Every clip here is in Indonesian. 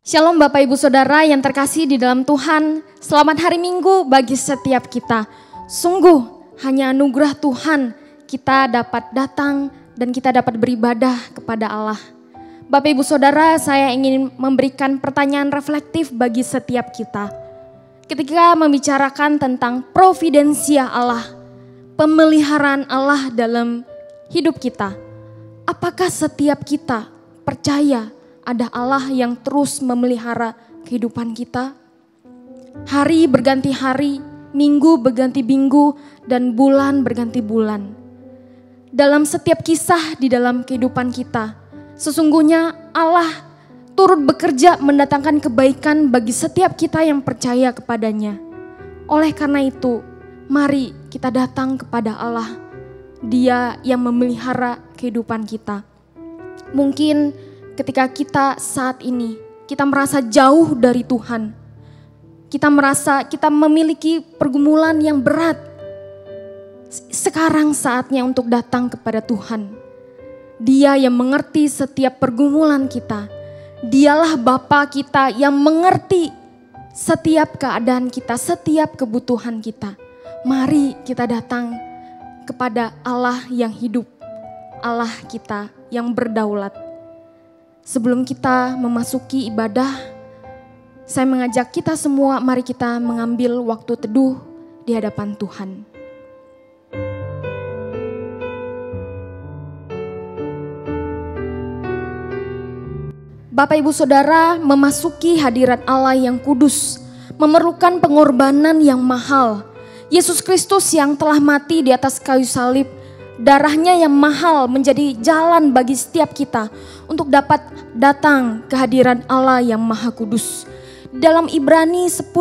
Shalom Bapak Ibu Saudara yang terkasih di dalam Tuhan. Selamat hari Minggu bagi setiap kita. Sungguh hanya anugerah Tuhan kita dapat datang dan kita dapat beribadah kepada Allah. Bapak Ibu Saudara, saya ingin memberikan pertanyaan reflektif bagi setiap kita. Ketika membicarakan tentang providensia Allah, pemeliharaan Allah dalam hidup kita, apakah setiap kita percaya ada Allah yang terus memelihara kehidupan kita? Hari berganti hari, minggu berganti minggu, dan bulan berganti bulan. Dalam setiap kisah di dalam kehidupan kita, sesungguhnya Allah turut bekerja mendatangkan kebaikan bagi setiap kita yang percaya kepadanya. Oleh karena itu, mari kita datang kepada Allah. Dia yang memelihara kehidupan kita. Mungkin ketika kita saat ini, kita merasa jauh dari Tuhan. Kita merasa kita memiliki pergumulan yang berat. Sekarang saatnya untuk datang kepada Tuhan. Dia yang mengerti setiap pergumulan kita. Dialah Bapa kita yang mengerti setiap keadaan kita, setiap kebutuhan kita. Mari kita datang kepada Allah yang hidup. Allah kita yang berdaulat. Sebelum kita memasuki ibadah, saya mengajak kita semua, mari kita mengambil waktu teduh di hadapan Tuhan. Bapak Ibu Saudara, memasuki hadirat Allah yang kudus memerlukan pengorbanan yang mahal. Yesus Kristus yang telah mati di atas kayu salib, darahnya yang mahal menjadi jalan bagi setiap kita untuk dapat datang ke hadirat Allah yang Maha Kudus. Dalam Ibrani 10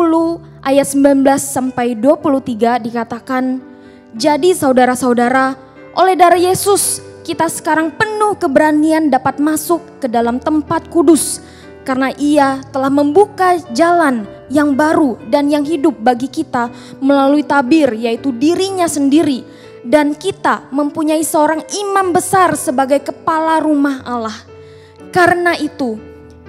ayat 19 sampai 23 dikatakan, jadi saudara-saudara, oleh darah Yesus kita sekarang penuh keberanian dapat masuk ke dalam tempat kudus, karena Ia telah membuka jalan yang baru dan yang hidup bagi kita melalui tabir, yaitu dirinya sendiri. Dan kita mempunyai seorang imam besar sebagai kepala rumah Allah. Karena itu,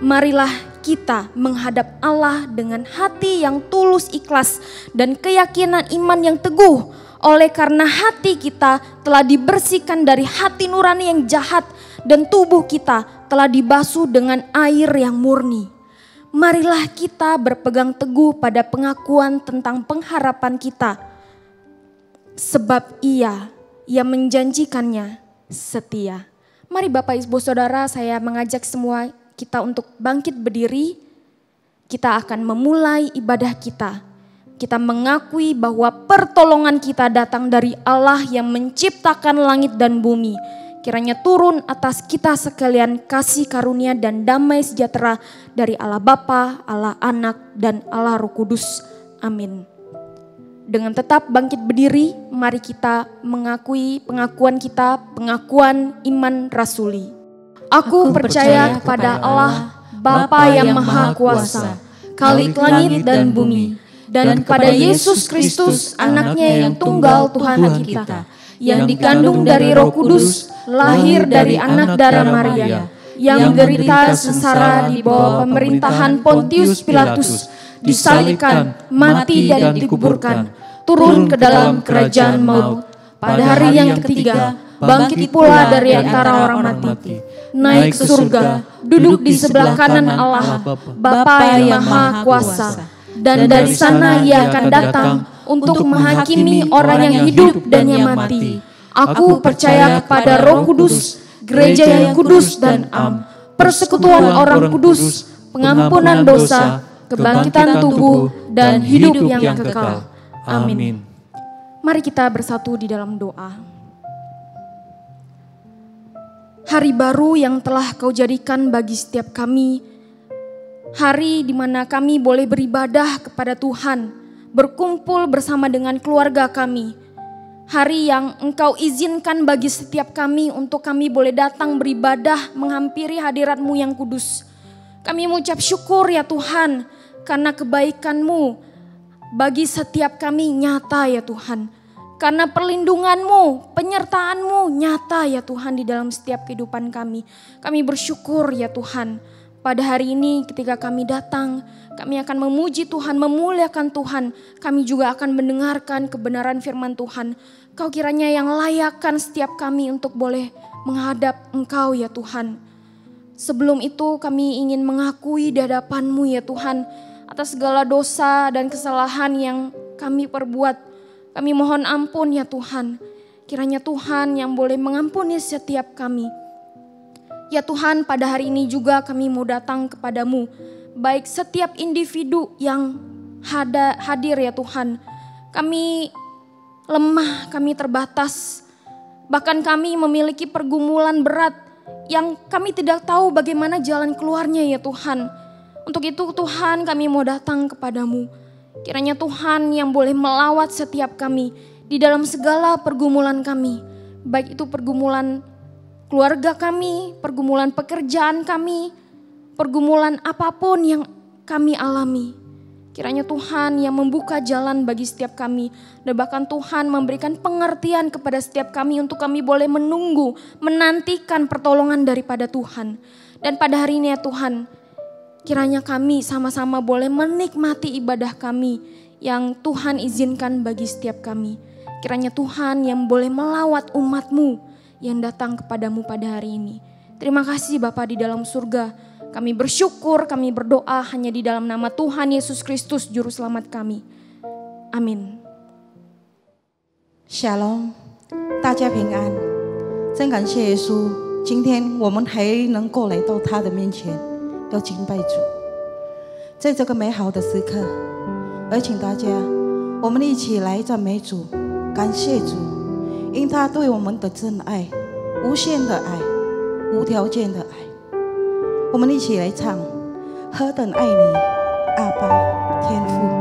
marilah kita menghadap Allah dengan hati yang tulus ikhlas dan keyakinan iman yang teguh. Oleh karena hati kita telah dibersihkan dari hati nurani yang jahat dan tubuh kita telah dibasuh dengan air yang murni. Marilah kita berpegang teguh pada pengakuan tentang pengharapan kita. Sebab Ia yang menjanjikannya setia. Mari Bapak Ibu Saudara, saya mengajak semua kita untuk bangkit berdiri. Kita akan memulai ibadah kita. Kita mengakui bahwa pertolongan kita datang dari Allah yang menciptakan langit dan bumi. Kiranya turun atas kita sekalian kasih karunia dan damai sejahtera dari Allah Bapa, Allah Anak, dan Allah Roh Kudus. Amin. Dengan tetap bangkit berdiri, mari kita mengakui pengakuan kita, pengakuan iman rasuli. Aku percaya kepada Allah, Bapa yang Maha Kuasa, Khalik langit dan bumi, dan kepada Yesus Kristus, anaknya yang tunggal Tuhan kita, yang dikandung dari Roh Kudus, lahir dari anak darah Maria, yang menderita sengsara di bawah pemerintahan Pontius Pilatus, disalibkan, mati dan dikuburkan, turun ke dalam kerajaan maut. Pada hari yang ketiga, bangkit pula dari antara orang mati, naik ke surga, duduk di sebelah kanan Allah, Bapa yang Maha Kuasa. Dan dari sana Ia akan datang untuk menghakimi orang yang hidup dan yang mati. Aku percaya kepada Roh Kudus, gereja yang kudus dan am, persekutuan orang kudus, pengampunan dosa, kebangkitan tubuh, dan hidup yang kekal. Amin. Mari kita bersatu di dalam doa. Hari baru yang telah Kau jadikan bagi setiap kami, hari di mana kami boleh beribadah kepada Tuhan, berkumpul bersama dengan keluarga kami. Hari yang Engkau izinkan bagi setiap kami untuk kami boleh datang beribadah menghampiri hadirat-Mu yang kudus. Kami mengucap syukur ya Tuhan, karena kebaikan-Mu bagi setiap kami nyata ya Tuhan. Karena perlindungan-Mu, penyertaan-Mu nyata ya Tuhan di dalam setiap kehidupan kami. Kami bersyukur ya Tuhan. Pada hari ini ketika kami datang, kami akan memuji Tuhan, memuliakan Tuhan. Kami juga akan mendengarkan kebenaran firman Tuhan. Kau kiranya yang layakkan setiap kami untuk boleh menghadap Engkau ya Tuhan. Sebelum itu kami ingin mengakui di hadapan-Mu ya Tuhan, atas segala dosa dan kesalahan yang kami perbuat. Kami mohon ampun ya Tuhan. Kiranya Tuhan yang boleh mengampuni setiap kami. Ya Tuhan, pada hari ini juga kami mau datang kepadamu. Baik setiap individu yang hadir ya Tuhan. Kami lemah, kami terbatas. Bahkan kami memiliki pergumulan berat yang kami tidak tahu bagaimana jalan keluarnya ya Tuhan. Untuk itu Tuhan kami mau datang kepadamu. Kiranya Tuhan yang boleh melawat setiap kami di dalam segala pergumulan kami. Baik itu pergumulan keluarga kami, pergumulan pekerjaan kami, pergumulan apapun yang kami alami. Kiranya Tuhan yang membuka jalan bagi setiap kami. Dan bahkan Tuhan memberikan pengertian kepada setiap kami untuk kami boleh menunggu, menantikan pertolongan daripada Tuhan. Dan pada hari ini ya Tuhan, kiranya kami sama-sama boleh menikmati ibadah kami yang Tuhan izinkan bagi setiap kami. Kiranya Tuhan yang boleh melawat umat-Mu yang datang kepadamu pada hari ini. Terima kasih Bapa di dalam surga. Kami bersyukur, kami berdoa hanya di dalam nama Tuhan Yesus Kristus Juru Selamat kami. Amin. Shalom， 大家平安。真感谢耶稣，今天我们还能够来到他的面前，要敬拜主。在这个美好的时刻，我请大家，我们一起来赞美主，感谢主。因他对我们的真爱，无限的爱，无条件的爱，我们一起来唱，何等爱你，阿爸天父。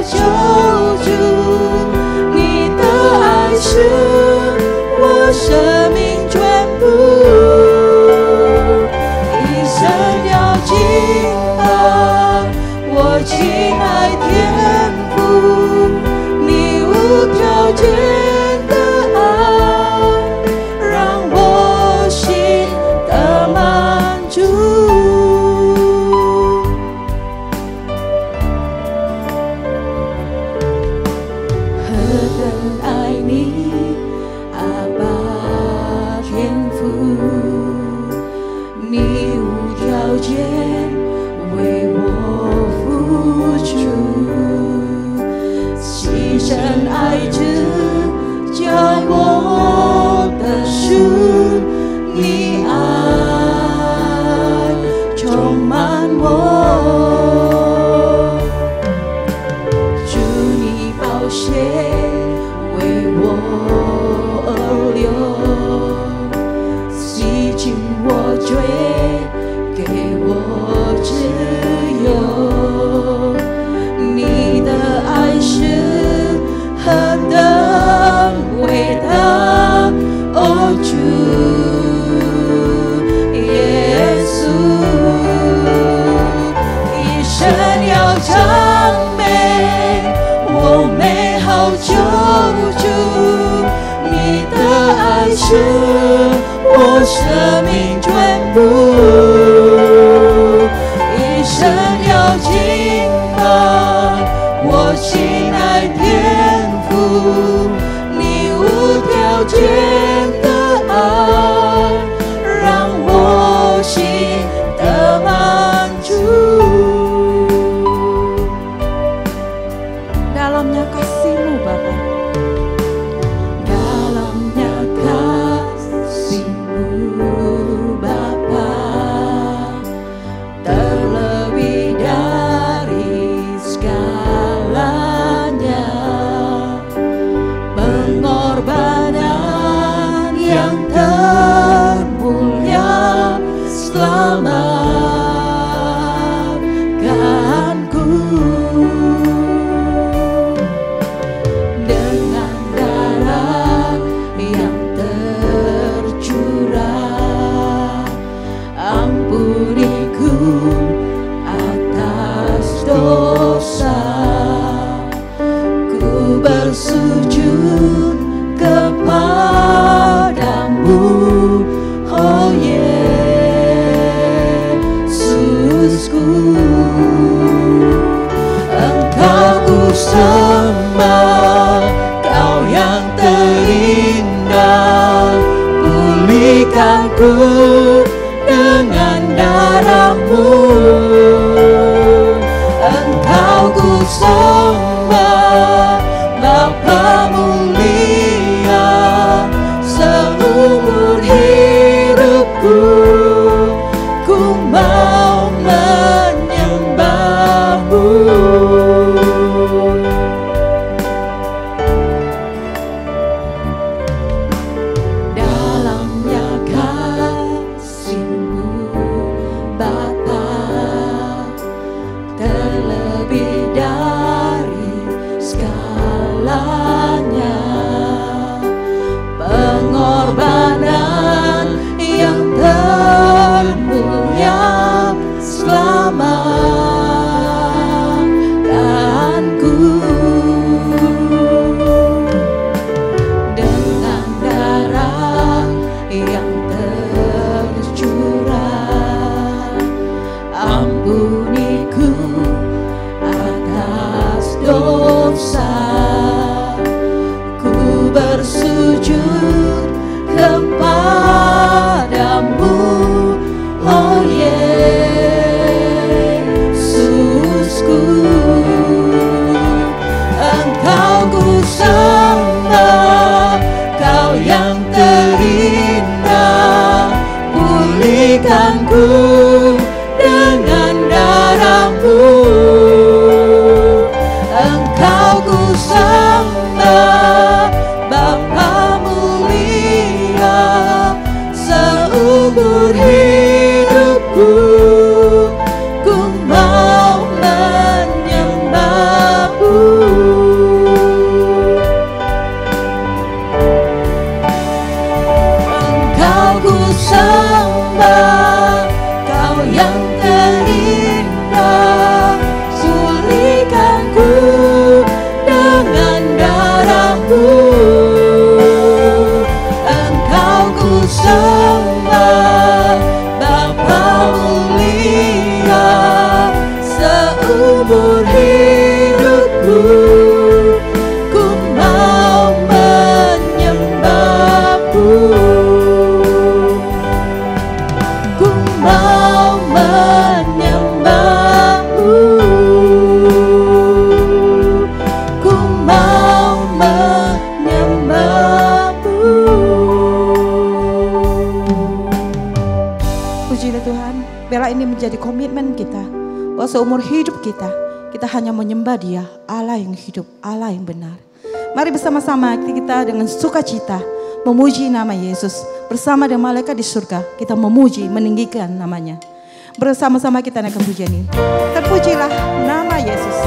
救主，你的爱是神爱子叫我的主，你爱充满我，主你宝血为我而流，洗净我罪，给我自由。你的爱是何等伟大，哦主耶稣，一生要赞美我美好救主，你的爱是我生命全部，一生要敬拜我心爱天父，你无条件的爱让我心得满足。Dalamnya kasih-Mu Bapa, dalamnya kasih-Mu Bapa, terlebih dari segalanya, pengorbanan yang termulia selamatkanku. Dengan darah yang tercurah, ampuniku atas dosa, ku bersujud kepadamu, oh Yesusku. Engkau ku sembah, Kau yang terindah, pulihkan ku dengan darah-Mu. Engkau ku sembah, Bapa mulia, seumur hidupku ku mau menyembah-Mu. Dalamnya kasih-Mu Bapa, terlebih dari segalanya, pengorbanan yang termulia selamatkanku. Dengan darah yang tercurah, ampuniku atas dosa, ku bersujud kepadamu, oh Yesusku. Engkau ku sembah, Kau yang terindah, pulihkan ku dengan darah-Mu. Engkau ku sembah, Bapa mulia, seumur hidupku ku mau menyembah-Mu. menyembahmu. Pujilah Tuhan, biarlah ini menjadi komitmen kita, bahwa seumur hidup kita hanya menyembah Dia, Allah yang hidup, Allah yang benar. Mari bersama-sama kita dengan sukacita memuji nama Yesus. Bersama dengan malaikat di surga, kita memuji, meninggikan namanya. Bersama-sama kita naikkan pujian ini. Terpujilah nama Yesus.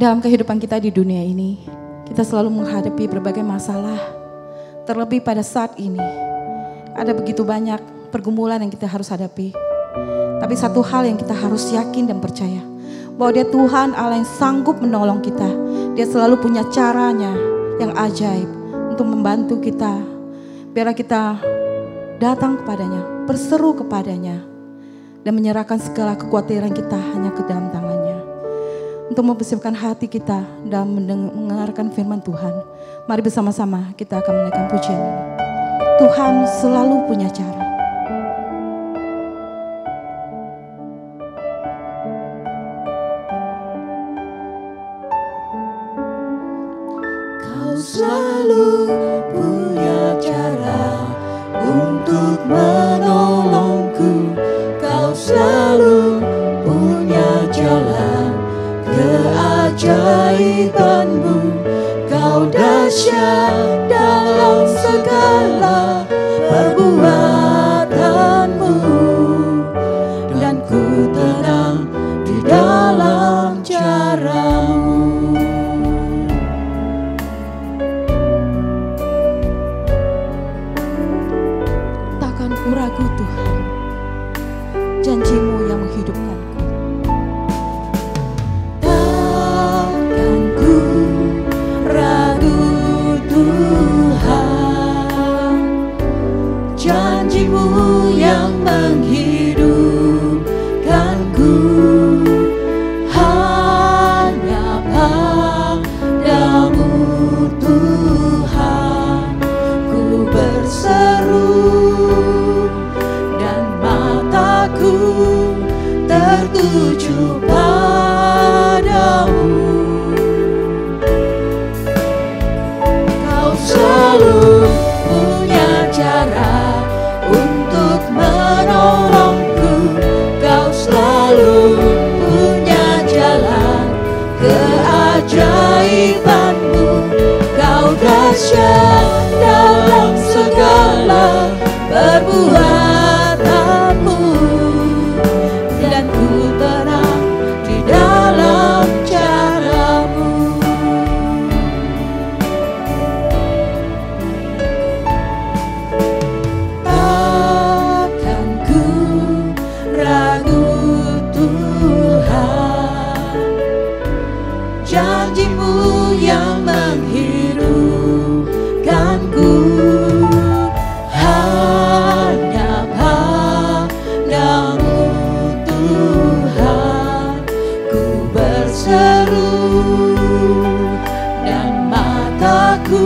Dalam kehidupan kita di dunia ini, kita selalu menghadapi berbagai masalah. Terlebih pada saat ini, ada begitu banyak pergumulan yang kita harus hadapi. Tapi satu hal yang kita harus yakin dan percaya, bahwa Dia Tuhan Allah yang sanggup menolong kita. Dia selalu punya caranya yang ajaib untuk membantu kita. Biarlah kita datang kepadanya, berseru kepadanya, dan menyerahkan segala kekhawatiran kita hanya ke dalam tangannya. Untuk mempersiapkan hati kita dalam mendengarkan firman Tuhan, mari bersama-sama kita akan menaikkan pujian ini. Tuhan selalu punya cara. Kau selalu punya cara untuk menolongku. Kau selalu punya jalan keajaibanmu. Kau dahsyat dalam segala perbuatanmu, dan ku tenang di dalam caramu. Takkan ku ragu Tuhan, janji-Mu yang menghidupkan. Takkan ku ragu Tuhan. kasih-Mu yang menghidupkanku. Hanya padamu Tuhan ku berseru, dan mataku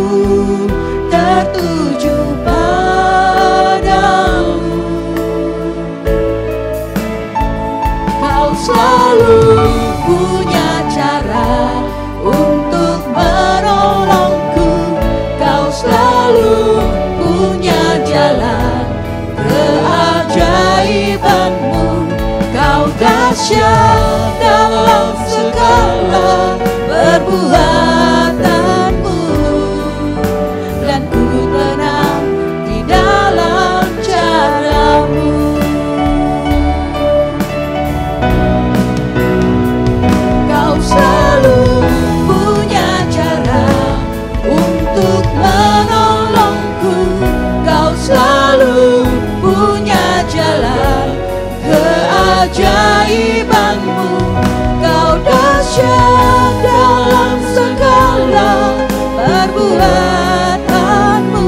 tertuju padamu. Kau selalu punya cara untuk menolongku. Kau selalu punya jalan keajaiban-Mu. Kau dahsyat dalam segala perbuatan-Mu, dan ku tenang di dalam cara-Mu. Kau selalu punya cara untuk menolongku. Kau selalu punya jalan keajaiban-Mu. Kau dahsyat dalam segala perbuatan-Mu,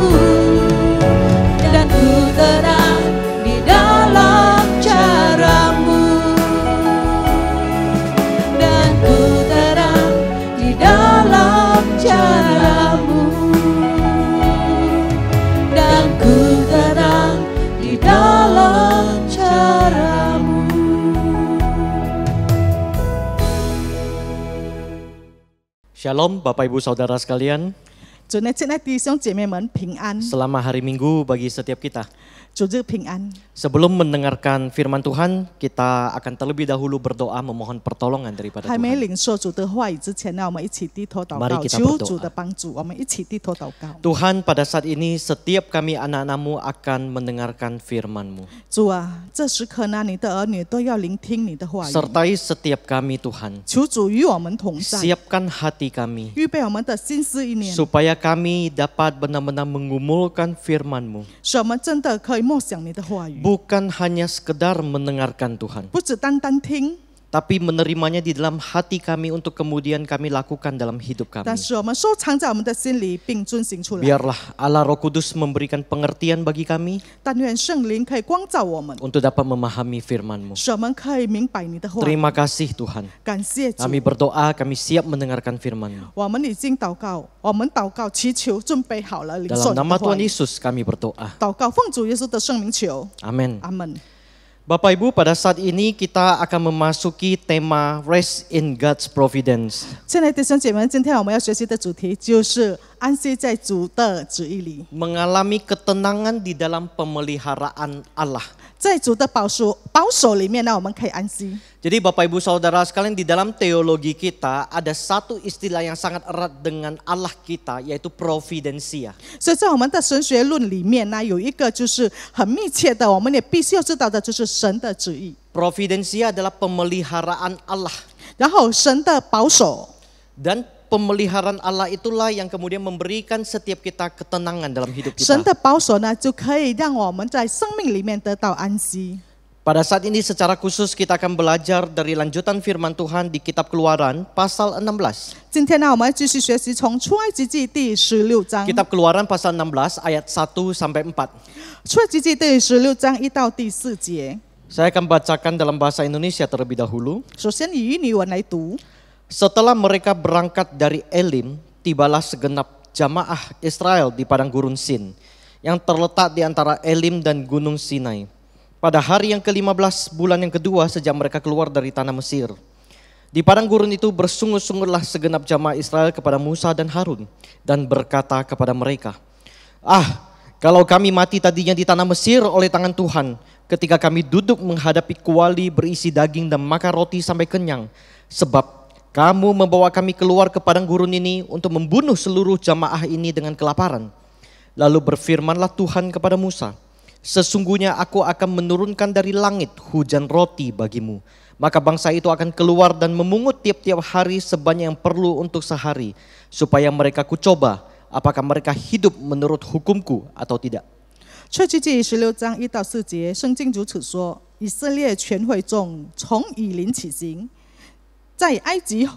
dan ku tenang di dalam cara-Mu, dan ku tenang di dalam cara-Mu, dan ku tenang di dalam cara-Mu. Shalom Bapak Ibu Saudara sekalian, 主内亲爱弟兄姐妹们平安， selamat hari Minggu bagi setiap kita. 主日平安。 Sebelum mendengarkan firman Tuhan, kita akan terlebih dahulu berdoa memohon pertolongan daripada 还没 Tuhan. 领受主的话语之前呢，我们一起低头祷 Mari 告， kita 求 berdoa. 主的帮助。我们一起低头祷告。 Tuhan, pada saat ini setiap kami anak-anak-Mu akan mendengarkan firman-Mu. 主啊，这时刻呢，你的儿女都要聆听你的话语。 Sertai setiap kami Tuhan. 求主与我们同在， Siapkan hati kami 预备我们的心思意念， supaya kami dapat benar-benar mengumulkan firman-Mu. 使我们真的可以默想你的话语， Bukan hanya sekedar mendengarkan Tuhan, 不只单单听， tapi menerimanya di dalam hati kami untuk kemudian kami lakukan dalam hidup kami. 但是我们收藏在我们的心里，并遵行出来。 Biarlah Allah Roh Kudus memberikan pengertian bagi kami 但愿圣灵可以光照我们， untuk dapat memahami firman-Mu. 使我们可以明白你的话语。 Terima kasih Tuhan. 感谢主。 Kami berdoa, kami siap mendengarkan firman-Mu. 我们已经祷告，我们祷告祈求，准备好了领受 Dalam 你 nama 的话 Tuhan 语。 Yesus kami berdoa. 祷告奉主耶稣的圣名求， Amin. 阿门。 Bapak Ibu, pada saat ini kita akan memasuki tema Rest in God's Providence. 亲爱的弟兄姐妹，今天我们要学习的主题就是安息在主的旨意里， Mengalami ketenangan di dalam pemeliharaan Allah. 在主的保守里面呢，我们可以安息。 Jadi Bapak Ibu Saudara sekalian, di dalam teologi kita ada satu istilah yang sangat erat dengan Allah kita, yaitu providensia. 所以在我们的神学论里面呢，有一个就是很密切的，我们也必须要知道的，就是神的旨意。 Providensia adalah pemeliharaan Allah. 然后神的保守， Dan pemeliharaan Allah itulah yang kemudian memberikan setiap kita ketenangan dalam hidup 神 kita. 的保守呢，就可以让我们在生命里面得到安息。 Pada saat ini secara khusus kita akan belajar dari lanjutan firman Tuhan di kitab Keluaran pasal 16. 今天呢，我们继续学习从出埃及记第16章。 Kitab Keluaran pasal 16 ayat 1 sampai 4. 出埃及记第16章1到第4节。 Saya akan bacakan dalam bahasa Indonesia terlebih dahulu. 首先以印尼文来读。 Setelah mereka berangkat dari Elim, tibalah segenap jamaah Israel di padang gurun Sin, yang terletak di antara Elim dan gunung Sinai. Pada hari yang ke-15 bulan yang kedua sejak mereka keluar dari tanah Mesir. Di padang gurun itu bersungut-sungutlah segenap jamaah Israel kepada Musa dan Harun, dan berkata kepada mereka, kalau kami mati tadinya di tanah Mesir oleh tangan Tuhan, ketika kami duduk menghadapi kuali berisi daging dan makan roti sampai kenyang, sebab kamu membawa kami keluar ke padang gurun ini untuk membunuh seluruh jamaah ini dengan kelaparan. Lalu berfirmanlah Tuhan kepada Musa, sesungguhnya aku akan menurunkan dari langit hujan roti bagimu. Maka bangsa itu akan keluar dan memungut tiap-tiap hari sebanyak yang perlu untuk sehari, supaya mereka kucoba apakah mereka hidup menurut hukumku atau tidak. 出埃及记16章1到4节，圣经如此说：以色列全会众从以琳起行，在埃及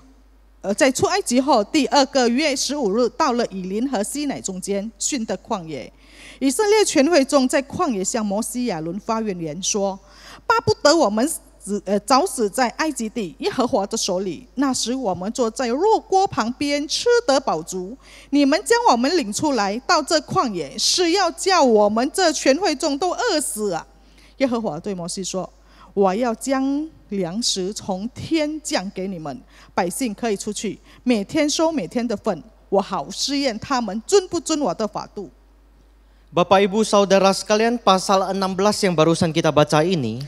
在出埃及后第2个月15日，到了以琳和西乃中间逊的旷野。以色列全会众在旷野向摩西亚伦发怨言说：巴不得我们早死在埃及地耶和华的手里，那时我们坐在肉锅旁边，吃得饱足。你们将我们领出来到这旷野，是要叫我们这全会众都饿死啊！耶和华对摩西说：我要将粮食从天降给你们，百姓可以出去，每天收每天的份，我好试验他们遵不遵我的法度。Bapak Ibu Saudara sekalian, pasal 16 yang barusan kita baca ini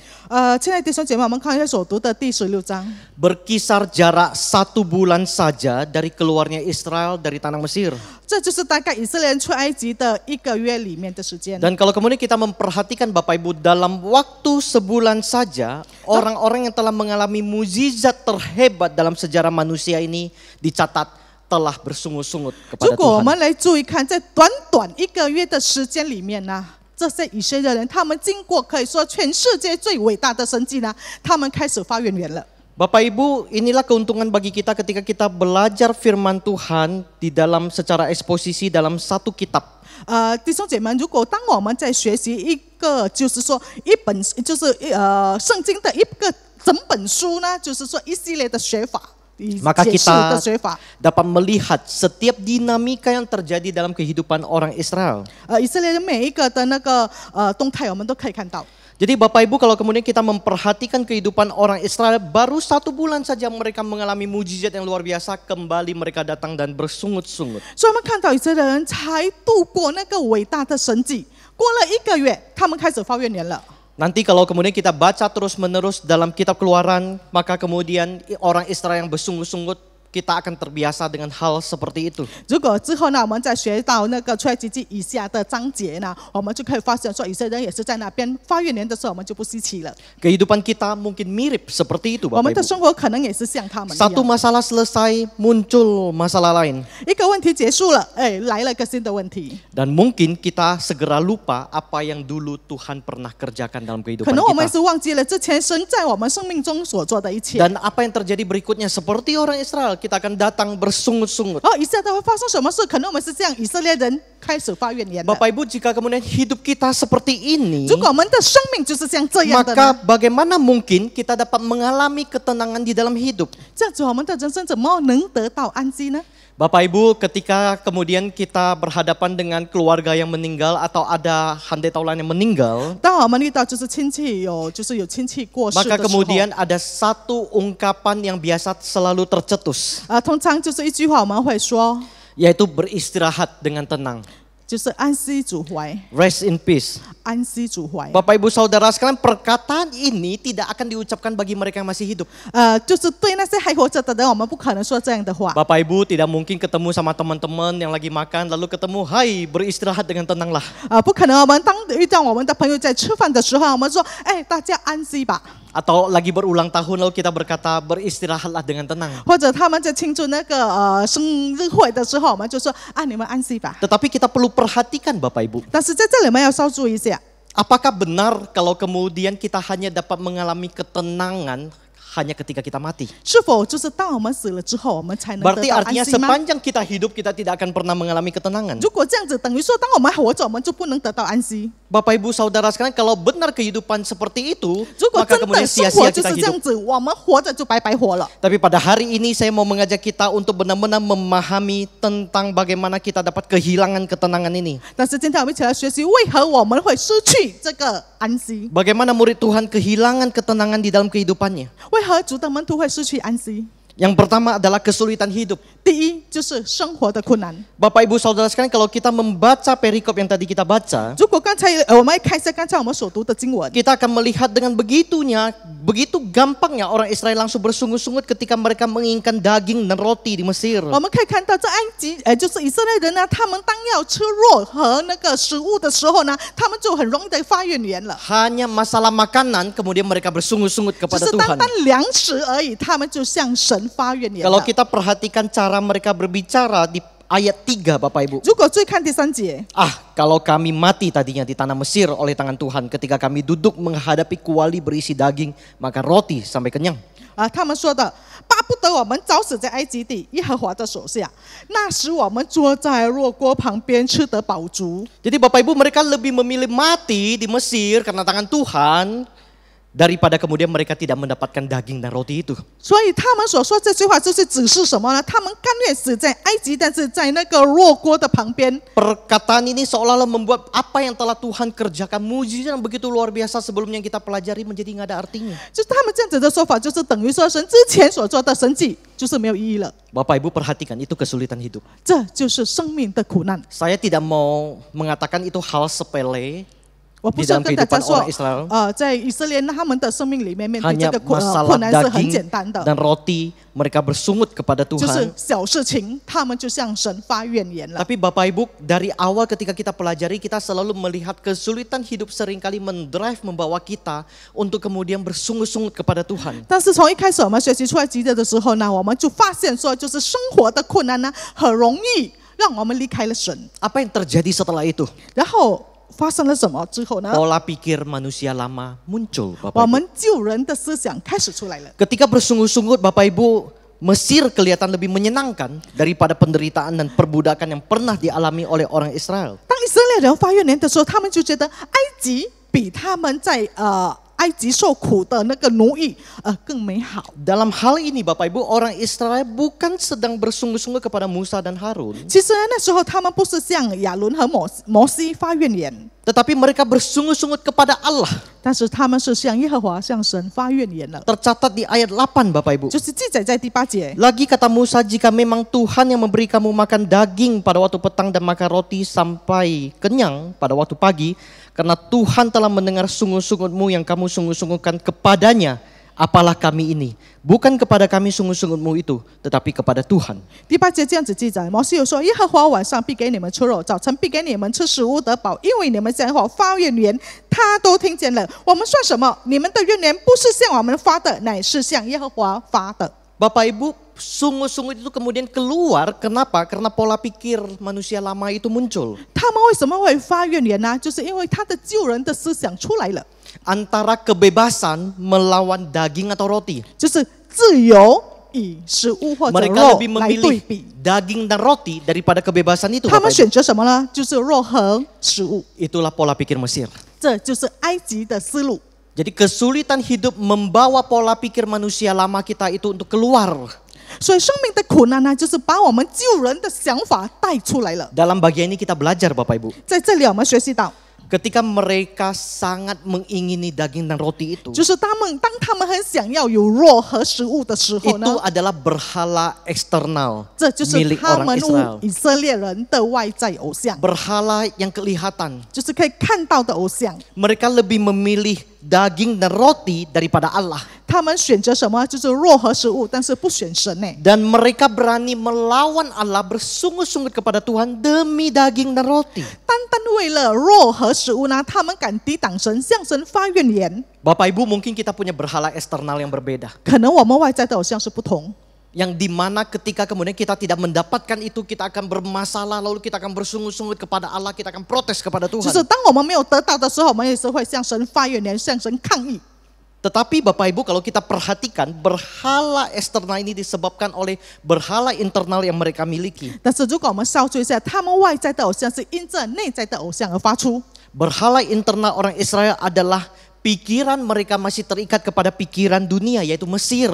亲爱的弟兄姐妹，我们看一下所读的第16章。 berkisar jarak 1 bulan saja dari keluarnya Israel dari tanah Mesir. 这就是大概以色列人出埃及的1个月里面的时间。 Dan kalau kemudian kita memperhatikan Bapak Ibu, dalam waktu sebulan saja orang-orang yang telah mengalami mukjizat terhebat dalam sejarah manusia ini dicatat telah bersungut-sungut 如 kepada 果我 Tuhan. 们来注意看，在短短1个月的时间里面呢，这些以色列人他们经过可以说全世界最伟大的神迹呢，他们开始发怨言了。 Bapak Ibu, inilah keuntungan bagi kita ketika kita belajar firman Tuhan di dalam secara eksposisi dalam satu kitab. 弟兄姐妹，如果当我们在学习一个，就是说一本，就是圣经的一个整本书呢，就是说一系列的学法。 Maka 解释 kita 的学法， dapat melihat setiap dinamika yang terjadi dalam kehidupan orang Israel. 以色列的每一个的那个动态，我们都可以看到。 Jadi Bapak Ibu, kalau kemudian kita memperhatikan kehidupan orang Israel, baru 1 bulan saja mereka mengalami mujizat yang luar biasa, kembali mereka datang dan bersungut-sungut. 所以我们看到以色列人才度过那个伟大的神迹，过了1个月，他们开始发怨言了。 Nanti kalau kemudian kita baca terus-menerus dalam kitab Keluaran, maka kemudian orang Israel yang bersungut-sungut, kita akan terbiasa dengan hal seperti itu. 如果之后呢，我们再学到那个出埃及记以下的章节呢，我们就可以发现说，以色列人也是在那边发怨言的时候，我们就不稀奇了。 Kehidupan kita mungkin mirip seperti itu 我 Bapak 们的 Ibu. 生活可能也是像他们一 Satu 样， masalah selesai, muncul masalah lain. 一个问题结束了，来了个新的问题。 Dan mungkin kita segera lupa apa yang dulu Tuhan pernah kerjakan dalam 可 kehidupan 能我们 kita. 是忘记了之前神在我们生命中所做的一切。 Dan apa yang terjadi berikutnya seperti orang Israel, kita akan datang bersungut-sungut. 以色列会发生什么事？可能我们是这样，以色列人开始发怨言的。 Bapak Ibu, jika kemudian hidup kita seperti ini, 如果我们的生命就是像这样的 maka 呢？ bagaimana mungkin kita dapat mengalami ketenangan di dalam hidup? 这样子我们的人生怎么能得到安息呢？ Bapak Ibu, ketika kemudian kita berhadapan dengan keluarga yang meninggal atau ada handai taulan yang meninggal, 当我们遇到就是亲戚有亲戚过世 maka 的时候， kemudian ada satu ungkapan yang biasa selalu tercetus, 通常就是一句话我们会说， yaitu beristirahat dengan tenang. 就是安息主怀， Rest in peace. 安息主怀。 Bapak Ibu Saudara sekalian, perkataan ini tidak akan diucapkan bagi mereka yang masih hidup. 就是对那些还活着的人，我们不可能说这样的话。 Bapak Ibu tidak mungkin ketemu sama teman-teman yang lagi makan lalu ketemu, "Hai, beristirahat dengan tenanglah." 不可能，我们当遇到我们的朋友在吃饭的时候，我们说，大家安息吧。 Atau lagi berulang tahun lalu kita berkata, "Beristirahatlah dengan tenang." 或者他们在庆祝那个生日会的时候，我们就说你们安息吧。 Tetapi kita perlu perhatikan Bapak Ibu. 但是在这里我们要稍注意一下， Apakah benar kalau kemudian kita hanya dapat mengalami ketenangan hanya ketika kita mati? 是否就是当我们死了之后，我们才能得 Berarti 到 artinya 安息吗？ sepanjang kita hidup kita tidak akan pernah mengalami ketenangan. 如果这样子，等于说当我们还活着，我们就不能得到安息。 Bapak Ibu Saudara sekalian, kalau benar kehidupan seperti itu, 如果 maka 真 kemudian 的生 sia-sia 活就 kita 是这 hidup. 样子，我们活着就白白活了。 Tapi pada hari ini saya mau mengajak kita untuk benar-benar memahami tentang bagaimana kita dapat kehilangan ketenangan ini. 但是今天我们一起来学习，为何我们会失去这个安息？ Bagaimana murid Tuhan kehilangan ketenangan di dalam kehidupannya. 为何主的门徒会失去安息？ Yang pertama adalah kesulitan hidup. 第一就是生活的困难。 Bapak Ibu Saudara sekalian, kalau kita membaca perikop yang tadi kita baca, 如果刚才我们看一下刚才我们所读的经文， kita akan melihat dengan begitu gampangnya orang Israel langsung bersungut-sungut ketika mereka menginginkan daging dan roti di Mesir. 我们可以看到在埃及，就是以色列人呢，他们当要吃肉和那个食物的时候呢，他们就很容易的发怨言了。 Hanya masalah makanan, kemudian mereka bersungut-sungut 只 kepada 是单 Tuhan. 单粮食而已，他们就向神发怨言 Kalau 了。 kita perhatikan cara mereka berbicara di ayat 3 Bapak Ibu. 如果注意看第3节， Kalau kami mati tadinya di tanah Mesir oleh tangan Tuhan ketika kami duduk menghadapi kuali berisi daging, maka roti sampai kenyang. 他们说的，巴不得我们早死在埃及地，耶和华的手下，那时我们坐在弱锅旁边，吃得饱足。 Jadi Bapak Ibu mereka lebih memilih mati di Mesir karena tangan Tuhan daripada kemudian mereka tidak mendapatkan daging dan roti itu. 所以他们所说这句话就是指示什么呢？他们甘愿死在埃及，但是在那个弱锅的旁边。 Perkataan ini seolah-olah membuat apa yang telah Tuhan kerjakan, mujizat yang begitu luar biasa sebelumnya yang kita pelajari menjadi nggak ada artinya. 就是他们这样子的说法，就是等于说神之前所做的神迹就是没有意义了。 Bapak Ibu perhatikan itu kesulitan hidup. 这就是生命的苦难。 Saya tidak mau mengatakan itu hal sepele 我不 di 是 dalam 跟大家 kehidupan 说 orang Israel. 在以色列他们的生命里面面对 Hanya 这个困 masalah 难是很 daging 简单的， dan roti mereka bersungut kepada 就是 Tuhan. 小事情，他们就向神发怨言了。 Tapi Bapak Ibu dari awal ketika kita pelajari kita selalu melihat kesulitan hidup seringkali mendrive membawa kita untuk kemudian bersungut-sungut kepada Tuhan. 但是从一开始我们学习出来记得的时候呢，我们就发现说，就是生活的困难呢，很容易让我们离开了神。 Apa yang terjadi setelah itu? 然后发生了什么之后呢？ Pola pikir manusia lama muncul, 我 Bapak Ibu. 们救人的思想开始出来了。 Ketika bersungut-sungut Bapak Ibu, Mesir kelihatan lebih menyenangkan daripada penderitaan dan perbudakan yang pernah dialami oleh orang Israel. 当以色列人发怨言的时候，他们就觉得埃及比他们在埃及受苦的那个奴役更美好。 Dalam hal ini Bapak Ibu, orang Israel bukan sedang bersungut-sungut kepada Musa dan Harun, 其实那时候他们不是向亚伦和摩西发怨言， tetapi mereka bersungut-sungut kepada Allah. 但是他们是向耶和华、向神发怨言了， Tercatat di ayat 8 Bapak Ibu. 就是记载在第8节。 Lagi kata Musa, jika memang Tuhan yang memberi kamu makan daging pada waktu petang dan makan roti sampai kenyang pada waktu pagi, karena Tuhan telah mendengar sungut-sungutmu yang kamu sungut-sungutkan kepadanya, apalah kami ini? Bukan kepada kami sungut-sungutmu itu, tetapi kepada Tuhan. 第8节这样子记载，摩西有说：耶和华晚上必给你们吃肉，早晨必给你们吃食物得饱，因为你们向耶和华发怨言，他都听见了。我们算什么？你们的怨言不是向我们发的，乃是向耶和华发的。 Bapak Ibu, sungut-sungut itu kemudian keluar, kenapa? Karena pola pikir manusia lama itu muncul. 他们为什么会发怨言呢？就是因为他的救人的思想出来了， Antara kebebasan melawan daging atau roti. 就是自由以食物或者 Mereka 肉 lebih 来对 memilih 比。 daging dan roti daripada kebebasan itu. 他们 Bapak Ibu. 选择什么呢？就是肉和食物， Itulah pola pikir Mesir. 这就是埃及的思路。 Jadi kesulitan hidup membawa pola pikir manusia lama kita itu untuk keluar. 所以生命的苦难呢，就是把我们救人的想法带出来了。 Dalam bagian ini kita belajar Bapak Ibu. 在这里我们学习到， Ketika mereka sangat mengingini daging dan roti itu, 就是当他们很想要有肉和食物的时候 itu 呢， adalah berhala eksternal 这就是 milik 他 orang 们 Israel. 以色列人的外在偶像， Berhala yang kelihatan. 就是可以看到的偶像。 Mereka lebih memilih daging dan roti daripada Allah. 他们选择什么？就是肉和食物，但是不选神呢。 Dan mereka berani melawan Allah, bersungut-sungut kepada Tuhan demi daging dan roti. 单单为了肉和食物呢，他们敢抵挡神，向神发怨言。 Bapak Ibu, mungkin kita punya berhala eksternal yang berbeda. 可能我们外在的偶像是不同， Yang dimana ketika kemudian kita tidak mendapatkan itu, kita akan bermasalah, lalu kita akan bersungut-sungut kepada Allah, kita akan protes kepada 就是 Tuhan. 当我们没有得到的时候，我们也是会向神发怨言，向神抗议。 Tetapi Bapak Ibu, kalau kita perhatikan, berhala eksternal ini disebabkan oleh berhala internal yang mereka miliki. 但是如果我们烧注一下，他们外在的偶像是因着内在的偶像而发出。 Berhala internal orang Israel adalah pikiran mereka masih terikat kepada pikiran dunia, yaitu Mesir.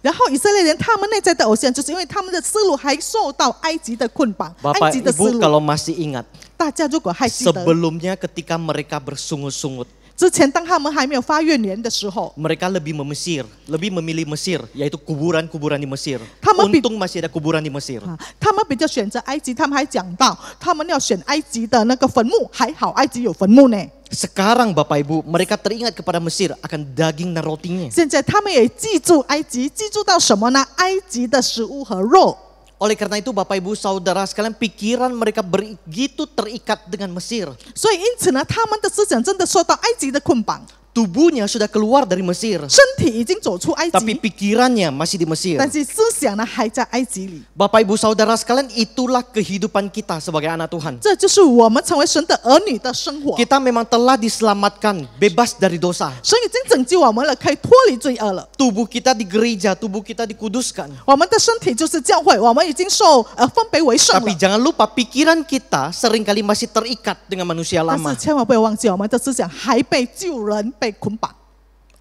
然后以色列人他们内在的偶像，就是因为他们的思路还受到埃及的捆绑，埃 Bapak 及的思 Ibu 路。 kalau masih ingat, 大家如果还记得， sebelumnya ketika mereka bersungut-sungut, 之前当他们还没有发怨言的时候， mereka lebih memilih Mesir, yaitu kuburan-kuburan di Mesir. Kamu Untung masih ada kuburan di Mesir. 他们比较选择埃及，他们还讲到他们要选埃及的那个坟墓，还好埃及有坟墓呢。 Sekarang Bapak Ibu, mereka teringat kepada Mesir akan daging dan rotinya. 现在他们也记住埃及，记住到什么呢？埃及的食物和肉。 Oleh karena itu Bapak Ibu Saudara sekalian, pikiran mereka begitu terikat dengan Mesir. 所以因此呢，他们的思想真的受到埃及的捆绑。tubuhnya sudah keluar dari Mesir, 身体已经走出埃 tapi 及， pikirannya masih di Mesir. 但是思想呢还在埃及里。 Bapak Ibu Saudara sekalian, itulah kehidupan kita sebagai anak Tuhan. 这就是我们成为神的儿女的生活。 Kita memang telah diselamatkan, bebas dari dosa. 神已经拯救我们了，可以脱离罪恶了。 Tubuh kita di gereja, tubuh kita dikuduskan. 我们的身体就是教会，我们已经受分别为圣 Tapi 了。 jangan lupa pikiran kita seringkali masih terikat dengan manusia 但 lama. 是千万不要忘记，我们的思想还被旧人被捆绑。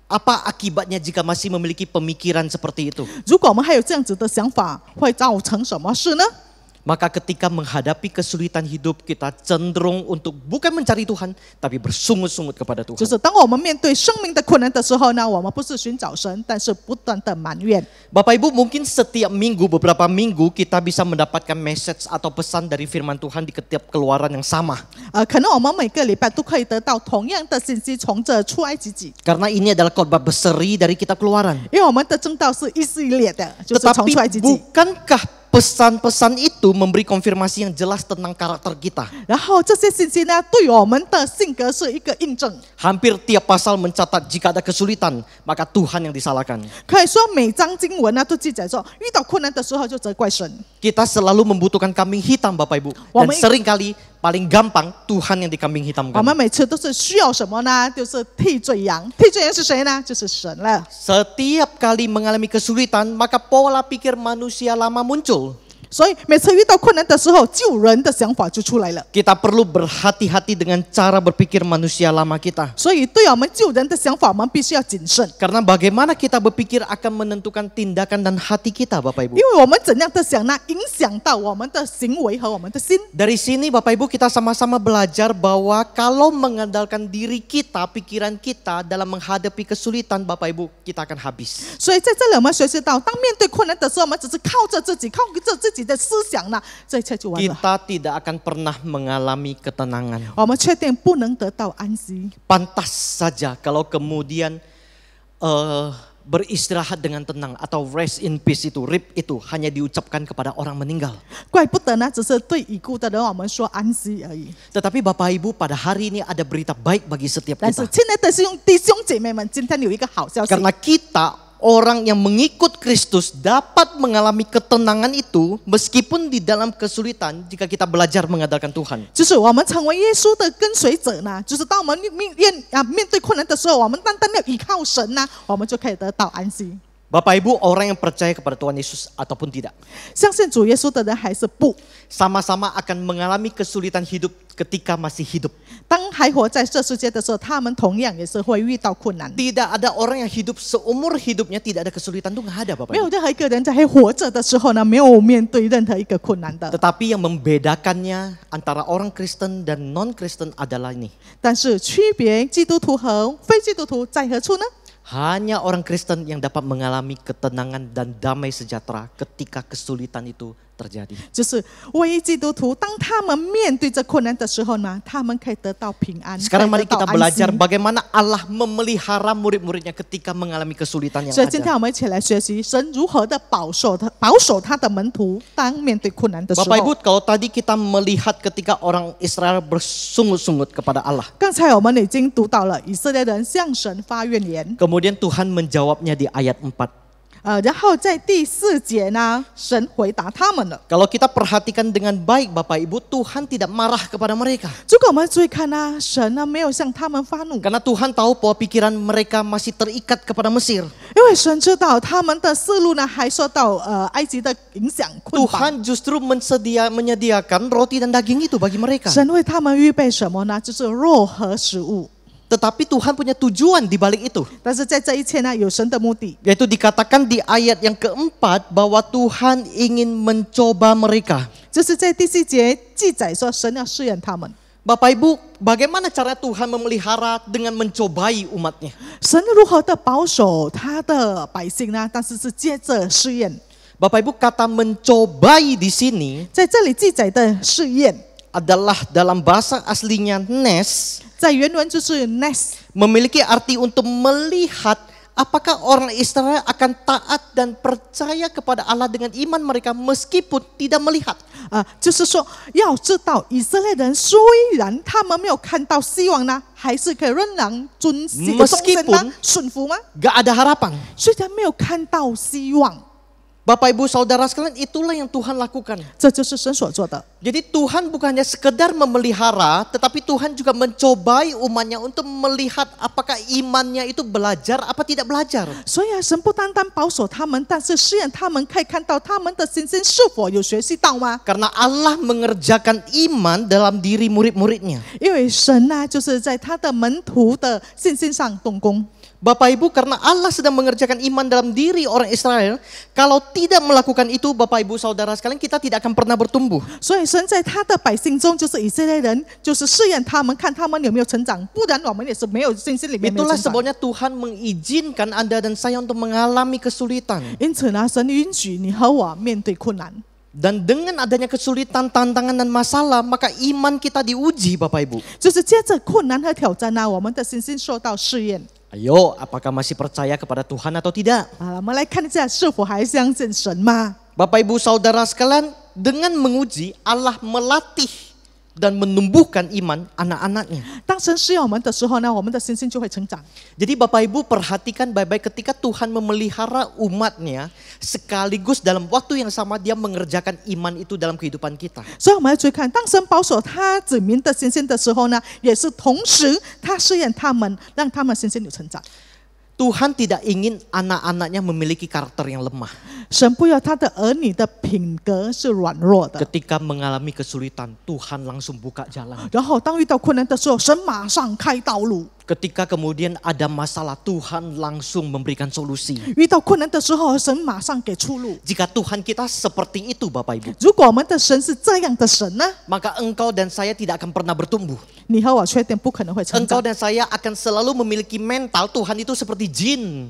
Apa akibatnya jika masih memiliki pemikiran seperti itu? 如果我们还有这样子的想法，会造成什么事呢？ Maka ketika menghadapi kesulitan hidup, kita cenderung untuk bukan mencari Tuhan, tapi bersungut-sungut kepada 就 Tuhan. 是当我们面对生命的困难的时候呢，我们不是寻找神，但是不断的埋怨。 Bapak Ibu, mungkin setiap minggu, beberapa minggu kita bisa mendapatkan message atau pesan dari firman Tuhan di setiap keluaran yang sama. 可能我们每个礼拜都可以得到同样的信息，从这出埃及记， Karena ini adalah khotbah berseri dari kitab keluaran. 因为我们的正道是一系列的，就是从 Tetapi 出埃及记。 bukankah pesan-pesan itu memberi konfirmasi yang jelas tentang karakter kita? 然后这些信息呢，对我们的性格是一个印证。 Hampir tiap pasal mencatat jika ada kesulitan, maka Tuhan yang disalahkan. 可以说每章经文呢都记载说，遇到困难的时候就责怪神。 Kita selalu membutuhkan kambing hitam, Bapak Ibu. Dan Wah, seringkali paling gampang Tuhan yang dikambing 我 hitamkan. 们每次都是需要什么呢？就是替罪羊。替罪羊是谁呢？就是神了。 Setiap kali mengalami kesulitan, maka pola pikir manusia lama muncul. 所以每次遇到困难的时候，救人的想法就出来了。 Kita perlu berhati-hati dengan cara berpikir manusia lama kita. 所以对我们救人的想法，我们必须要谨慎， Karena bagaimana kita berpikir akan menentukan tindakan dan hati kita, Bapak Ibu. 因为我们怎样的想呢，影响到我们的行为和我们的心。 Dari sini Bapak Ibu kita sama-sama belajar bahwa kalau mengandalkan diri kita, pikiran kita dalam menghadapi kesulitan, Bapak Ibu, kita akan habis. 所以在这里我们学习到，当面对困难的时候，我们只是靠着自己，靠着自己的思想呢，这一切就完了。 Kita tidak akan pernah mengalami ketenangan. 我们确定不能得到安息。 Pantas saja kalau kemudian beristirahat dengan tenang atau rest in peace itu, RIP itu hanya diucapkan kepada orang meninggal. 怪不得呢，只是对已故的人我们说安息而已。 Tetapi Bapak Ibu, pada hari ini ada berita baik bagi setiap 但是 kita. 亲爱的弟兄姐妹们，今天有一个好消息， Karena kita orang yang mengikut Kristus dapat mengalami ketenangan itu meskipun di dalam kesulitan jika kita belajar mengandalkan Tuhan. 就是我们成为耶稣的跟随者呢，就是当我们面对困难的时候，我们单单要依靠神呢，我们就可以得到安息。 Bapak Ibu, orang yang percaya kepada Tuhan Yesus ataupun tidak, 相信主耶稣的人还是不？ sama-sama akan mengalami kesulitan hidup ketika masih hidup. 当还活在这世界的时候，他们同样也是会遇到困难。 Tidak ada orang yang hidup seumur hidupnya tidak ada kesulitan, itu nggak ada, Bapak 没有 Ibu. 任何一个人在还活着的时候呢，没有面对任何一个困难的。 Tetapi yang membedakannya antara orang Kristen dan non-Kristen adalah ini. 但是区别基督徒和非基督徒在何处呢？ Hanya orang Kristen yang dapat mengalami ketenangan dan damai sejahtera ketika kesulitan itu terjadi. 就是唯一基督徒，当他们面对这困难的时候呢，他们可以得到平安。 Sekarang mari 得到 kita 安息 belajar bagaimana Allah memelihara murid-muridnya ketika mengalami kesulitan yang 所以今天 ada. 我们一起来学习神如何的保守他的门徒，当面对困难的时 Bapak 候 Ibu,。kalau tadi kita melihat ketika orang Israel bersungut-sungut kepada Allah. 刚才我们已经读到了以色列人向神发怨言， Kemudian Tuhan menjawabnya di ayat 4. 然后在第4节呢，神回答他们了。 Kalau kita perhatikan dengan baik Bapak Ibu, Tuhan tidak marah kepada mereka. 如果我们注意看呢，神呢没有向他们发怒， Karena Tuhan tahu bahwa pikiran mereka masih terikat kepada Mesir. 因为神知道他们的思路呢还受到埃及的影响捆绑。 Tuhan justru menyediakan roti dan daging itu bagi mereka. 神为他们预备什么呢？就是肉和食物。 Tetapi Tuhan punya tujuan di balik itu. 但是在这一切呢，有神的目的。 Yaitu dikatakan di ayat yang keempat bahwa Tuhan ingin mencoba mereka. 就是在第4节记载说，神要试验他们。 Bapak Ibu, bagaimana cara Tuhan memelihara dengan mencobai umatnya? 神如何的保守他的百姓呢？但是是接着试验。 Bapak Ibu, kata mencobai di sini 在这里记载的试验， adalah dalam bahasa aslinya nes, 在原文就是 nes， memiliki arti untuk melihat apakah orang Israel akan taat dan percaya kepada Allah dengan iman mereka meskipun tidak melihat. 就是说要知道以色列人虽然他们没有看到希望呢，还是可以仍然遵行忠心吗？顺服吗？ Gak ada harapan. 虽然没有看到希望， Bapak Ibu Saudara sekalian, itulah yang Tuhan lakukan. 这就是神所做的。 Jadi Tuhan bukan hanya sekedar memelihara, tetapi Tuhan juga mencobai umatnya untuk melihat apakah imannya itu belajar apa tidak belajar. 所以神不单单保守他们，但是试验他们，可以看到他们的信心是否有学习到吗？ Karena Allah mengerjakan iman dalam diri murid-muridnya. 因为神呢，就是在他的门徒的信心上动工。 Bapak Ibu, karena Allah sedang mengerjakan iman dalam diri orang Israel, kalau tidak melakukan itu, Bapak Ibu Saudara sekalian, kita tidak akan pernah bertumbuh. 所以神在他的百姓中，就是以色列人，就是试验他们，看他们有没有成长，不然我们也是没有信心里面没有 Itulah 成长。 sebabnya Tuhan mengizinkan Anda dan saya untuk mengalami kesulitan. 因此呢，神允许你和我面对困难。 Dan dengan adanya kesulitan, tantangan dan masalah, maka iman kita diuji, Bapak Ibu. 就是借着困难和挑战呢，我们的信心受到试验。 Ayo, apakah masih percaya kepada Tuhan atau tidak? 我们来看一下，是否还相信神吗？ Bapak Ibu Saudara sekalian, dengan menguji, Allah melatih dan menumbuhkan iman anak-anaknya. 当神试验我们的时候呢，我们的信心就会成长。 Jadi Bapak Ibu perhatikan baik-baik ketika Tuhan memelihara umatnya, sekaligus dalam waktu yang sama dia mengerjakan iman itu dalam kehidupan kita. 所以我们要注意看，当神保守他子民的信心的时候呢，也是同时他试验他们，让他们信心有成长。 Tuhan tidak ingin anak-anaknya memiliki karakter yang lemah. 神不要他的儿女的品格是软弱的。 Ketika mengalami kesulitan, Tuhan langsung buka jalan. 然后当遇到困难的时候，神马上开道路。 Ketika kemudian ada masalah, Tuhan langsung memberikan solusi. 遇到困难的时候，神马上给出路。 Jika Tuhan kita seperti itu, Bapak Ibu, 如果我们的神是这样的神呢， maka engkau dan saya tidak akan pernah bertumbuh. 你和我确定不可能会成 Engkau 长。 dan saya akan selalu memiliki mental Tuhan itu seperti jin.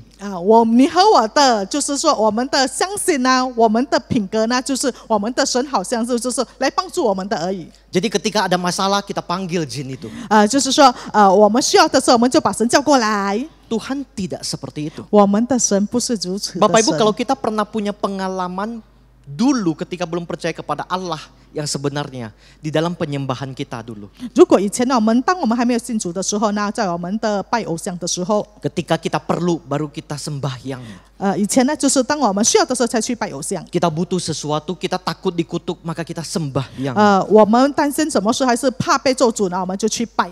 你和我的就是说，我们的相信呢，我们的品格呢，就是我们的神好像是就是来帮助我们的而已。 Jadi ketika ada masalah, kita panggil jin itu. 就是说，我们需要的时候，我们就把神叫过来。 Tuhan tidak seperti itu. 我们的神不是如此的 Bapak Ibu, 神。 kalau kita pernah punya pengalaman dulu ketika belum percaya kepada Allah yang sebenarnya di dalam penyembahan kita dulu. 如果以前呢，当我们还没有信主的时候呢，在我们的拜偶像的时候， Ketika kita perlu, baru kita sembahyang. 以前呢，就是当我们需要的时候才去拜偶像。 Kita butuh sesuatu, kita takut dikutuk, maka kita sembahyang. 我们担心什么事，还是怕被咒诅呢，我们就去拜。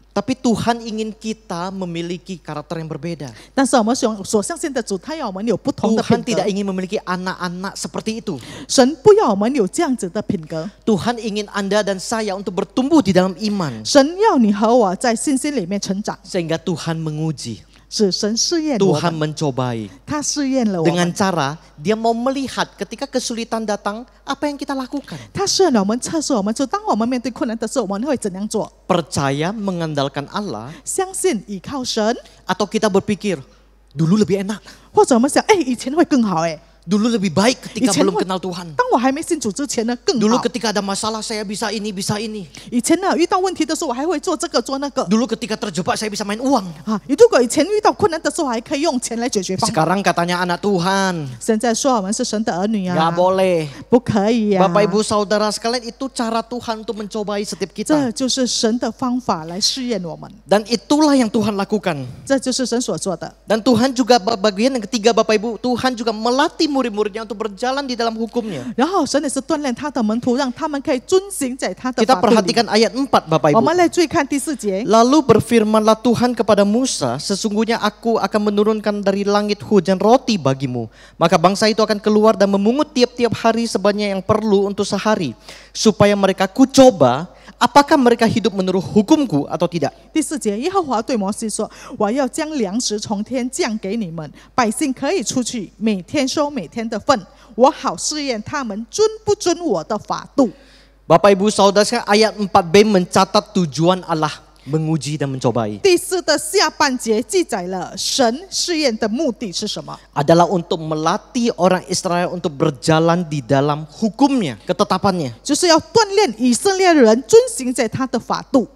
Tapi Tuhan ingin kita memiliki karakter yang berbeda. 但是我们所相信的主，他要我们有不同的 Tuhan 品格 tidak。ingin memiliki anak-anak seperti itu. 神不要我们有这样子的品格， Tuhan ingin Anda dan saya untuk bertumbuh di dalam iman. 神要你和我在信心里面成长， Sehingga Tuhan menguji, 是神试验我 Tuhan 们， mencobai. 他试验了我 Dengan 们， cara dia mau melihat ketika kesulitan datang, apa yang kita lakukan. 他试验了我们，测试我们，就当我们面对困难的时候，我们会怎样做？ Percaya mengandalkan Allah, 相信倚靠神， atau kita berpikir, dulu lebih enak, 或者我们想，以前会更好dulu lebih baik ketika Ichen belum会- kenal Tuhan. 当我还没信主之前呢，更 Dulu 好。 ketika ada masalah saya bisa ini, bisa ini. 以前呢，遇到问题的时候，我还会做这个做那个 Dulu ketika terjebak saya bisa main uang. 如果以前遇到困难的时候，还可以用钱来解决方法。 Sekarang katanya anak Tuhan. 现在说我们是神的儿女 Gak boleh. 不可以 Bapak Ibu Saudara sekalian, itu cara Tuhan untuk mencobai setiap 这 kita. 就是神的方法来试验我们， Dan itulah yang Tuhan lakukan. 这就是神所做的。 Dan Tuhan juga bagian yang ketiga Bapak Ibu, Tuhan juga melatih murid-muridnya untuk berjalan di dalam hukumnya. 然后神也是锻炼他的门徒，让他们可以遵行在他的 Kita 法度里。 perhatikan ayat 4 Bapak 我 Ibu. 们来注意看第4节。 Lalu berfirmanlah Tuhan kepada Musa, sesungguhnya aku akan menurunkan dari langit hujan roti bagimu. Maka bangsa itu akan keluar dan memungut tiap-tiap hari sebanyak yang perlu untuk sehari. Supaya mereka kucoba, apakah mereka hidup menurut hukumku atau tidak. 第4节，耶和华对摩西说：“我要将粮食从天降给你们，百姓可以出去，每天收每天的份，我好试验他们遵不遵我的法度。” Bapak Ibu Saudara sekalian, ayat 4b mencatat tujuan Allah menguji dan mencobai. 第4的下半节记载了神试验的目的是什么？ Adalah untuk melatih orang Israel untuk berjalan di dalam hukumnya, ketetapannya. 就是要锻炼以色列人遵行在他的法度。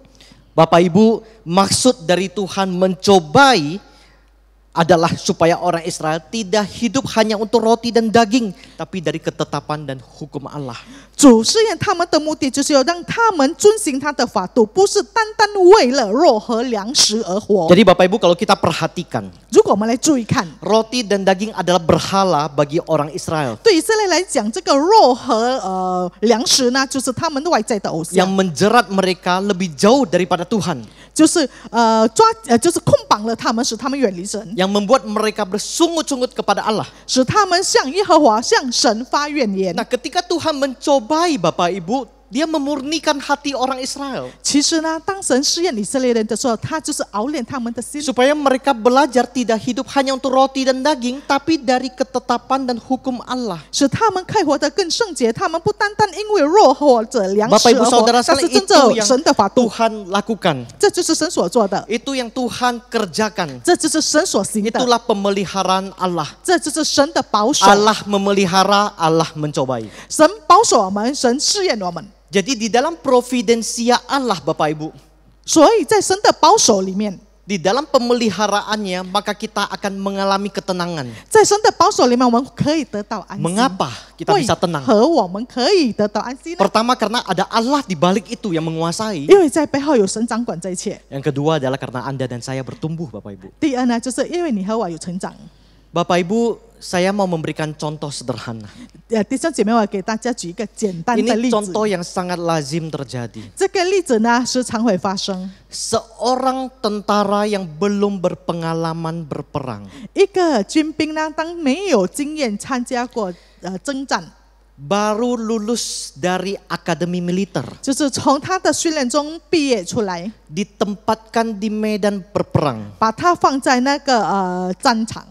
Bapak Ibu, maksud dari Tuhan mencobai adalah supaya orang Israel tidak hidup hanya untuk roti dan daging, tapi dari ketetapan dan hukum Allah. 主试验他们的目的，就是要让他们遵行他的法度，不是单单为了肉和粮食而活。 Jadi Bapak Ibu kalau kita perhatikan, 如果我们来注意看， roti dan daging adalah berhala bagi orang Israel 对以色列来讲，这个肉和粮食呢，就是他们外在的偶 yang 像， menjerat mereka lebih jauh daripada Tuhan, 就是就是捆绑了他们，使他们远离神， yang membuat mereka bersungut-sungut kepada Allah. 使他们向耶和华、向神发怨言。 Nah, ketika Tuhan mencobai Bapak Ibu, dia memurnikan hati orang Israel 其实呢，当神试验以色列人的时候，他就是熬炼他们的心， supaya mereka belajar tidak hidup hanya untuk roti dan daging, tapi dari ketetapan dan hukum Allah. 使他们可以活得更圣洁。他们不单单因为肉或者粮 Bapak 食 Ibu 而活， Saudara 但 sekalian, 是真 itu 正 yang 神的法度， Tuhan lakukan. 这就是神所做的， Itu yang Tuhan kerjakan. 这就是神所行的， Itulah pemeliharaan Allah. 这就是神的保守。 Allah memelihara, Allah mencobai. 神保守我们，神试验我们。 Jadi di dalam providensia Allah Bapak Ibu, 所以在神的保守里面， di dalam pemeliharaannya maka kita akan mengalami ketenangan. 在神的保守里面，我们可以得到安息。 Mengapa kita 为 bisa tenang? 何我们可以得到安息呢？ Pertama karena ada Allah di balik itu yang menguasai. 因为在背后有神掌管这一切。 Yang kedua adalah karena Anda dan saya bertumbuh Bapak Ibu. 第二呢，就是因为你和我有成长。 Bapak Ibu, saya mau memberikan contoh sederhana. 弟兄姐妹，我给大家举一个简单的 Ini 例子。 contoh yang sangat lazim terjadi. 这个例子呢，时常会发生。 Seorang tentara yang belum berpengalaman berperang, 一个军兵呢，当没有经验参加过征战， baru lulus dari akademi militer, 就是从他的训练中毕业出来， ditempatkan di medan berperang. 把他放在那个战场。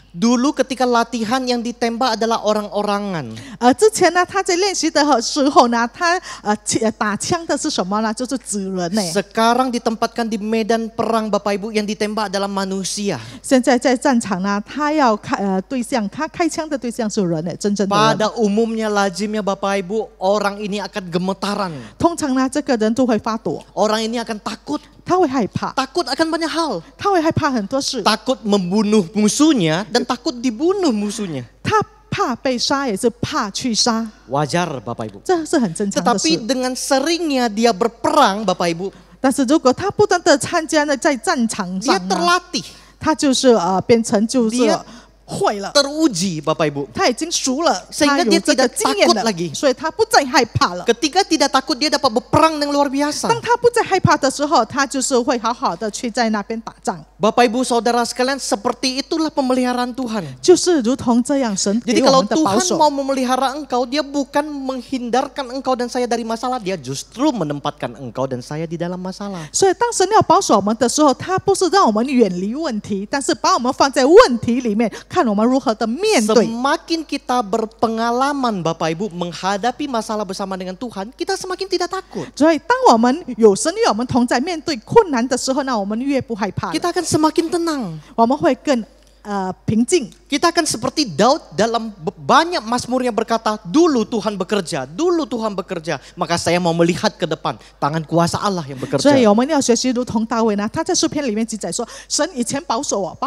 Dulu ketika latihan yang ditembak adalah orang-orangan. 之前呢，他在练习的时候呢，他打枪的是什么呢？就是指人呢。 Sekarang ditempatkan di medan perang Bapak Ibu, yang ditembak adalah manusia. 现在在战场呢，他要对象，他开枪的对象是人呢，真正的人。 Pada umumnya lazimnya Bapak Ibu, orang ini akan gemetaran. 通常呢，这个人都会发抖， Orang ini akan takut. 他会害怕， Takut akan banyak hal. 他会害怕很多事， Takut membunuh musuhnya dan takut dibunuh musuhnya. 他怕被杀，也是怕去杀， Wajar Bapak Ibu. 这是很正常的 Tetapi 事。 dengan seringnya dia berperang Bapak Ibu, 但是如果他不断的参加呢，在战场 dia 上呢， terlatih, 他就是变成就是 Dia 会了。 teruji Bapak Ibu. 他已经熟了， Sehingga 他有 dia 这个 tidak 经验 takut 了 lagi 所以他不再害怕了。 Ketika tidak takut, dia dapat berperang yang luar biasa. 当他不再害怕的时候，他就是会好好的去在那边打仗， Bapak Ibu Saudara sekalian, seperti itulah pemeliharaan Tuhan. 就是如同这样，神 Jadi 给我 kalau 们的保 Tuhan 守。 mau memelihara engkau, dia bukan menghindarkan engkau dan saya dari masalah, dia justru menempatkan engkau dan saya di dalam masalah. 所以当神要保守我们的时候，他不是让我们远离问题，但是把我们放在问题里面，看我们如何的面对。 Semakin kita berpengalaman Bapak Ibu menghadapi masalah bersama dengan Tuhan, kita semakin tidak takut. 所以当我们有神与我们同在，面对困难的时候，那我们越不害怕了， Kita akan semakin tenang. 我们会更平静。 Kita akan seperti Daud dalam banyak mazmur yang berkata, dulu Tuhan bekerja, dulu Tuhan bekerja, maka saya mau melihat ke depan, tangan kuasa Allah yang 所以 bekerja. 我们要学习如同大卫呢，他在诗篇里面记载说，神以前保守我，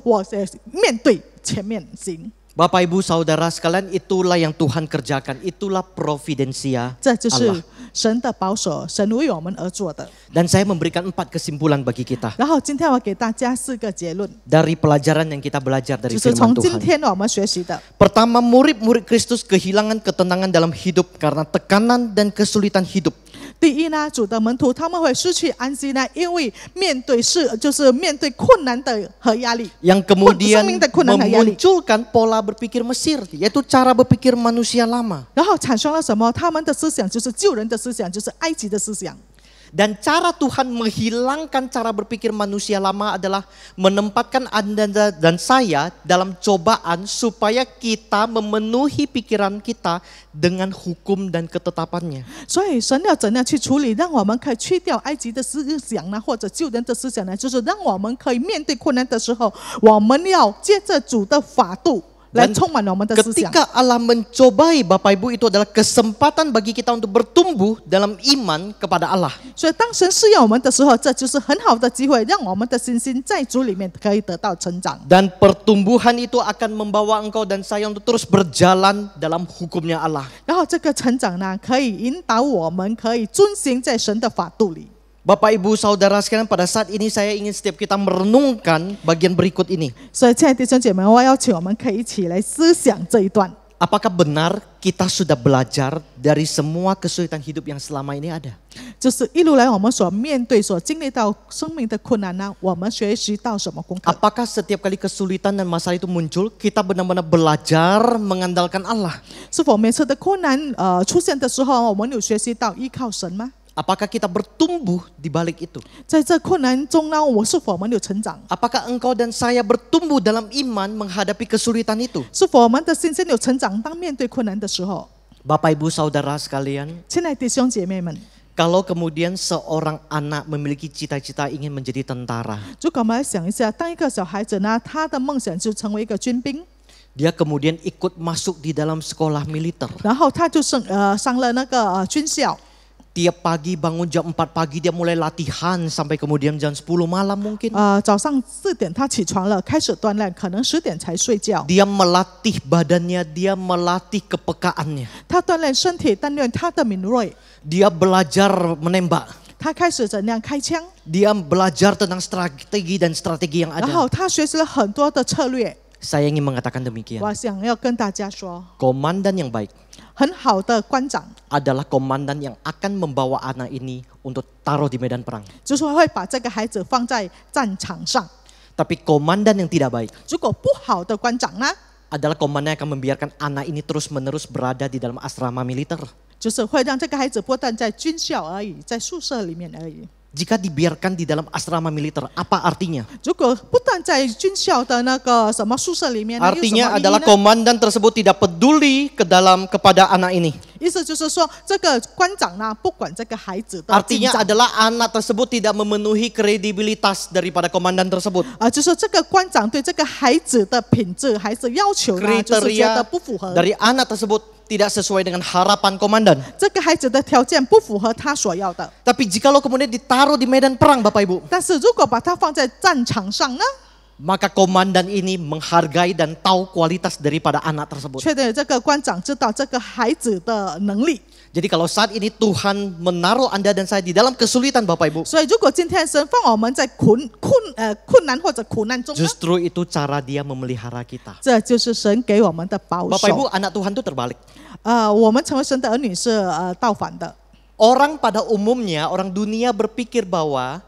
我面对前面行。 Bapak Ibu Saudara sekalian, itulah yang Tuhan kerjakan, itulah providensia 这就是 Allah. 神的保守，神为我们而做的。 Dan saya memberikan 4 kesimpulan bagi kita 然后今天我给大家4个结论， dari pelajaran yang kita belajar dari 就是 firman 从今 Tuhan. 天我们学习的。 Pertama, murid-murid Kristus kehilangan ketenangan dalam hidup karena tekanan dan kesulitan hidup. 第一呢，主的门徒他们会失去安息呢，因为面对就是面对困难的和压力， Yang kemudian 生命的困难和压力， memunculkan pola berpikir Mesir, yaitu cara berpikir manusia lama. 然后产生了什么？他们的思想就是旧人的思想，就是埃及的思想。 Dan cara Tuhan menghilangkan cara berpikir manusia lama adalah menempatkan Anda dan saya dalam cobaan supaya kita memenuhi pikiran kita dengan hukum dan ketetapannya. 所以神要怎样去处理，让我们可以去掉埃及的思想呢，或者旧人的思想呢？就是让我们可以面对困难的时候，我们要借着主的法度来 Dan 充满我们的思想。 ketika Allah mencobai Bapak Ibu, itu adalah kesempatan bagi kita untuk bertumbuh dalam iman kepada Allah. 所以当神试验我们的时候，这就是很好的机会，让我们的信心在主里面可以得到成长。 Dan pertumbuhan itu akan membawa engkau dan saya untuk terus berjalan dalam hukumnya Allah. 然后这个成长呢，可以引导我们可以遵行在神的法度里。 Bapak Ibu Saudara sekalian, pada saat ini saya ingin setiap kita merenungkan bagian berikut ini. 所以，亲爱的弟兄姐妹，我邀请我们可以一起来思想这一段。 Apakah benar kita sudah belajar dari semua kesulitan hidup yang selama ini ada? 就是一路来我们所面对、所经历到生命的困难呢，我们学习到什么功课？ Apakah setiap kali kesulitan dan masalah itu muncul, kita benar-benar belajar mengandalkan Allah? 是否每次的困难出现的时候，我们有学习到依靠神吗？ Apakah kita bertumbuh di balik itu? 在这困难中呢，是否我们有成长？ Apakah engkau dan saya bertumbuh dalam iman menghadapi kesulitan itu? 是否我们的信心有成长？当面对困难的时候， Bapak Ibu Saudara sekalian, 亲爱的弟兄姐妹们， kalau kemudian seorang anak memiliki cita-cita ingin menjadi tentara, 如果我们来想一下，当一个小孩子呢，他的梦想就成为一个军兵， dia kemudian ikut masuk di dalam sekolah militer. 然后他就上了那个军校。 Tiap pagi bangun jam 4 pagi dia mulai latihan sampai kemudian jam 10 malam mungkin. 早上4点他起床了，开始锻炼，可能10点才睡觉。 Dia melatih badannya, dia melatih kepekaannya. 他锻炼身体，锻炼他的敏锐。 Dia belajar menembak. 他开始怎样开枪， Dia belajar tentang strategi dan strategi yang 然 ada. 后他学习了很多的策略。 Saya ingin mengatakan demikian. 我想要跟大家说， Komandan yang baik 很好的官长 adalah komandan yang akan membawa anak ini untuk taruh di medan perang. 就是会把这个孩子放在战场上。 Tapi komandan yang tidak baik 如果不好的官长呢， adalah komandan yang akan membiarkan anak ini terus-menerus berada di dalam asrama militer. 就是会让这个孩子不但在军校而已，在宿舍里面而已。 Jika dibiarkan di dalam asrama militer, apa artinya? 如果不但在军校的那个什么宿舍里面， Artinya 有什么意义 adalah 呢？ komandan tersebut tidak peduli kepada anak ini. 意思就是说，这个官长呢，不管这个孩子的进 Artinya 展， adalah anak tersebut tidak memenuhi kredibilitas daripada komandan tersebut. 就是说这个官长对这个孩子的品质还是要求呢，就是觉得 Kriteria 不符合。 dari anak tersebut tidak sesuai dengan harapan komandan. 这个孩子的条件不符合他所要的。 Tapi jikalau kemudian ditaruh di medan perang, Bapak Ibu, 但是如果把他放在战场上呢， maka komandan ini menghargai dan tahu kualitas daripada anak tersebut. 确定这个官长知道这个孩子的能力。 Jadi kalau saat ini Tuhan menaruh Anda dan saya di dalam kesulitan, Bapak Ibu, 所以如果今天神放我们在困难或者苦难中呢， justru itu cara Dia memelihara kita. 这就是神给我们的保 Bapak Ibu, 守。 anak Tuhan itu terbalik. 我们成为神的儿女是倒反的。 Orang pada umumnya, orang dunia berpikir bahwa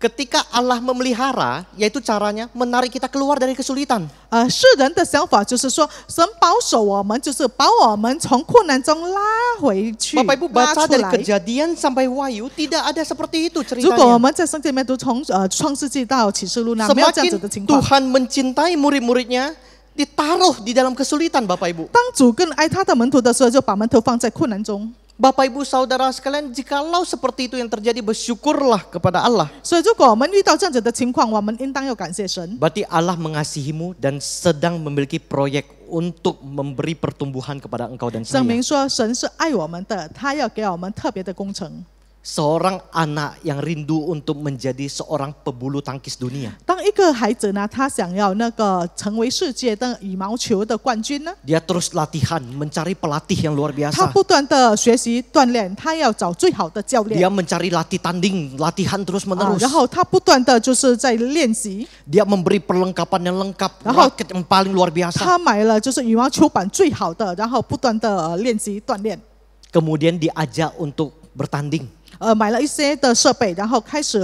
ketika Allah memelihara, yaitu caranya menarik kita keluar dari kesulitan. 世人的想法就是说，神保守我们，就是把我们从困难中拉回去， Bapak Ibu 拉 baca 出 dari 来。 Kejadian sampai Wahyu, tidak ada seperti itu 如果我 ceritanya. 们在圣经里面读从创世纪到启示录呢，没有这样子的 Semakin 情况。 Tuhan mencintai murid-muridnya, ditaruh di dalam kesulitan, Bapak Ibu. 当主更爱他的门徒的时候，就把门徒放在困难中。 Bapak Ibu Saudara sekalian, jikalau seperti itu yang terjadi, bersyukurlah kepada Allah. 所以，如果我们遇到这样子的情况，我们应当要感谢神。 Berarti Allah mengasihimu dan sedang memiliki proyek untuk memberi pertumbuhan kepada engkau dan 证 saya. 明说神是爱我们的，他要给我们特别的工程。 Seorang anak yang rindu untuk menjadi seorang pebulu tangkis dunia. 当一个孩子呢，他想要那个成为世界的羽毛球的冠军呢， Dia terus latihan, mencari pelatih yang luar 他 biasa. 不断的学习锻炼，他要找最好的教 Dia 练， mencari latih tanding, latihan terus 然 menerus. 后他不断的就是在练习， Dia memberi perlengkapan yang lengkap, Rahul- raket yang paling luar biasa. 他买了就是羽毛球板最好的，然后不断的练习锻炼， Kemudian diajak untuk bertanding. 买了一些的设备，然后开始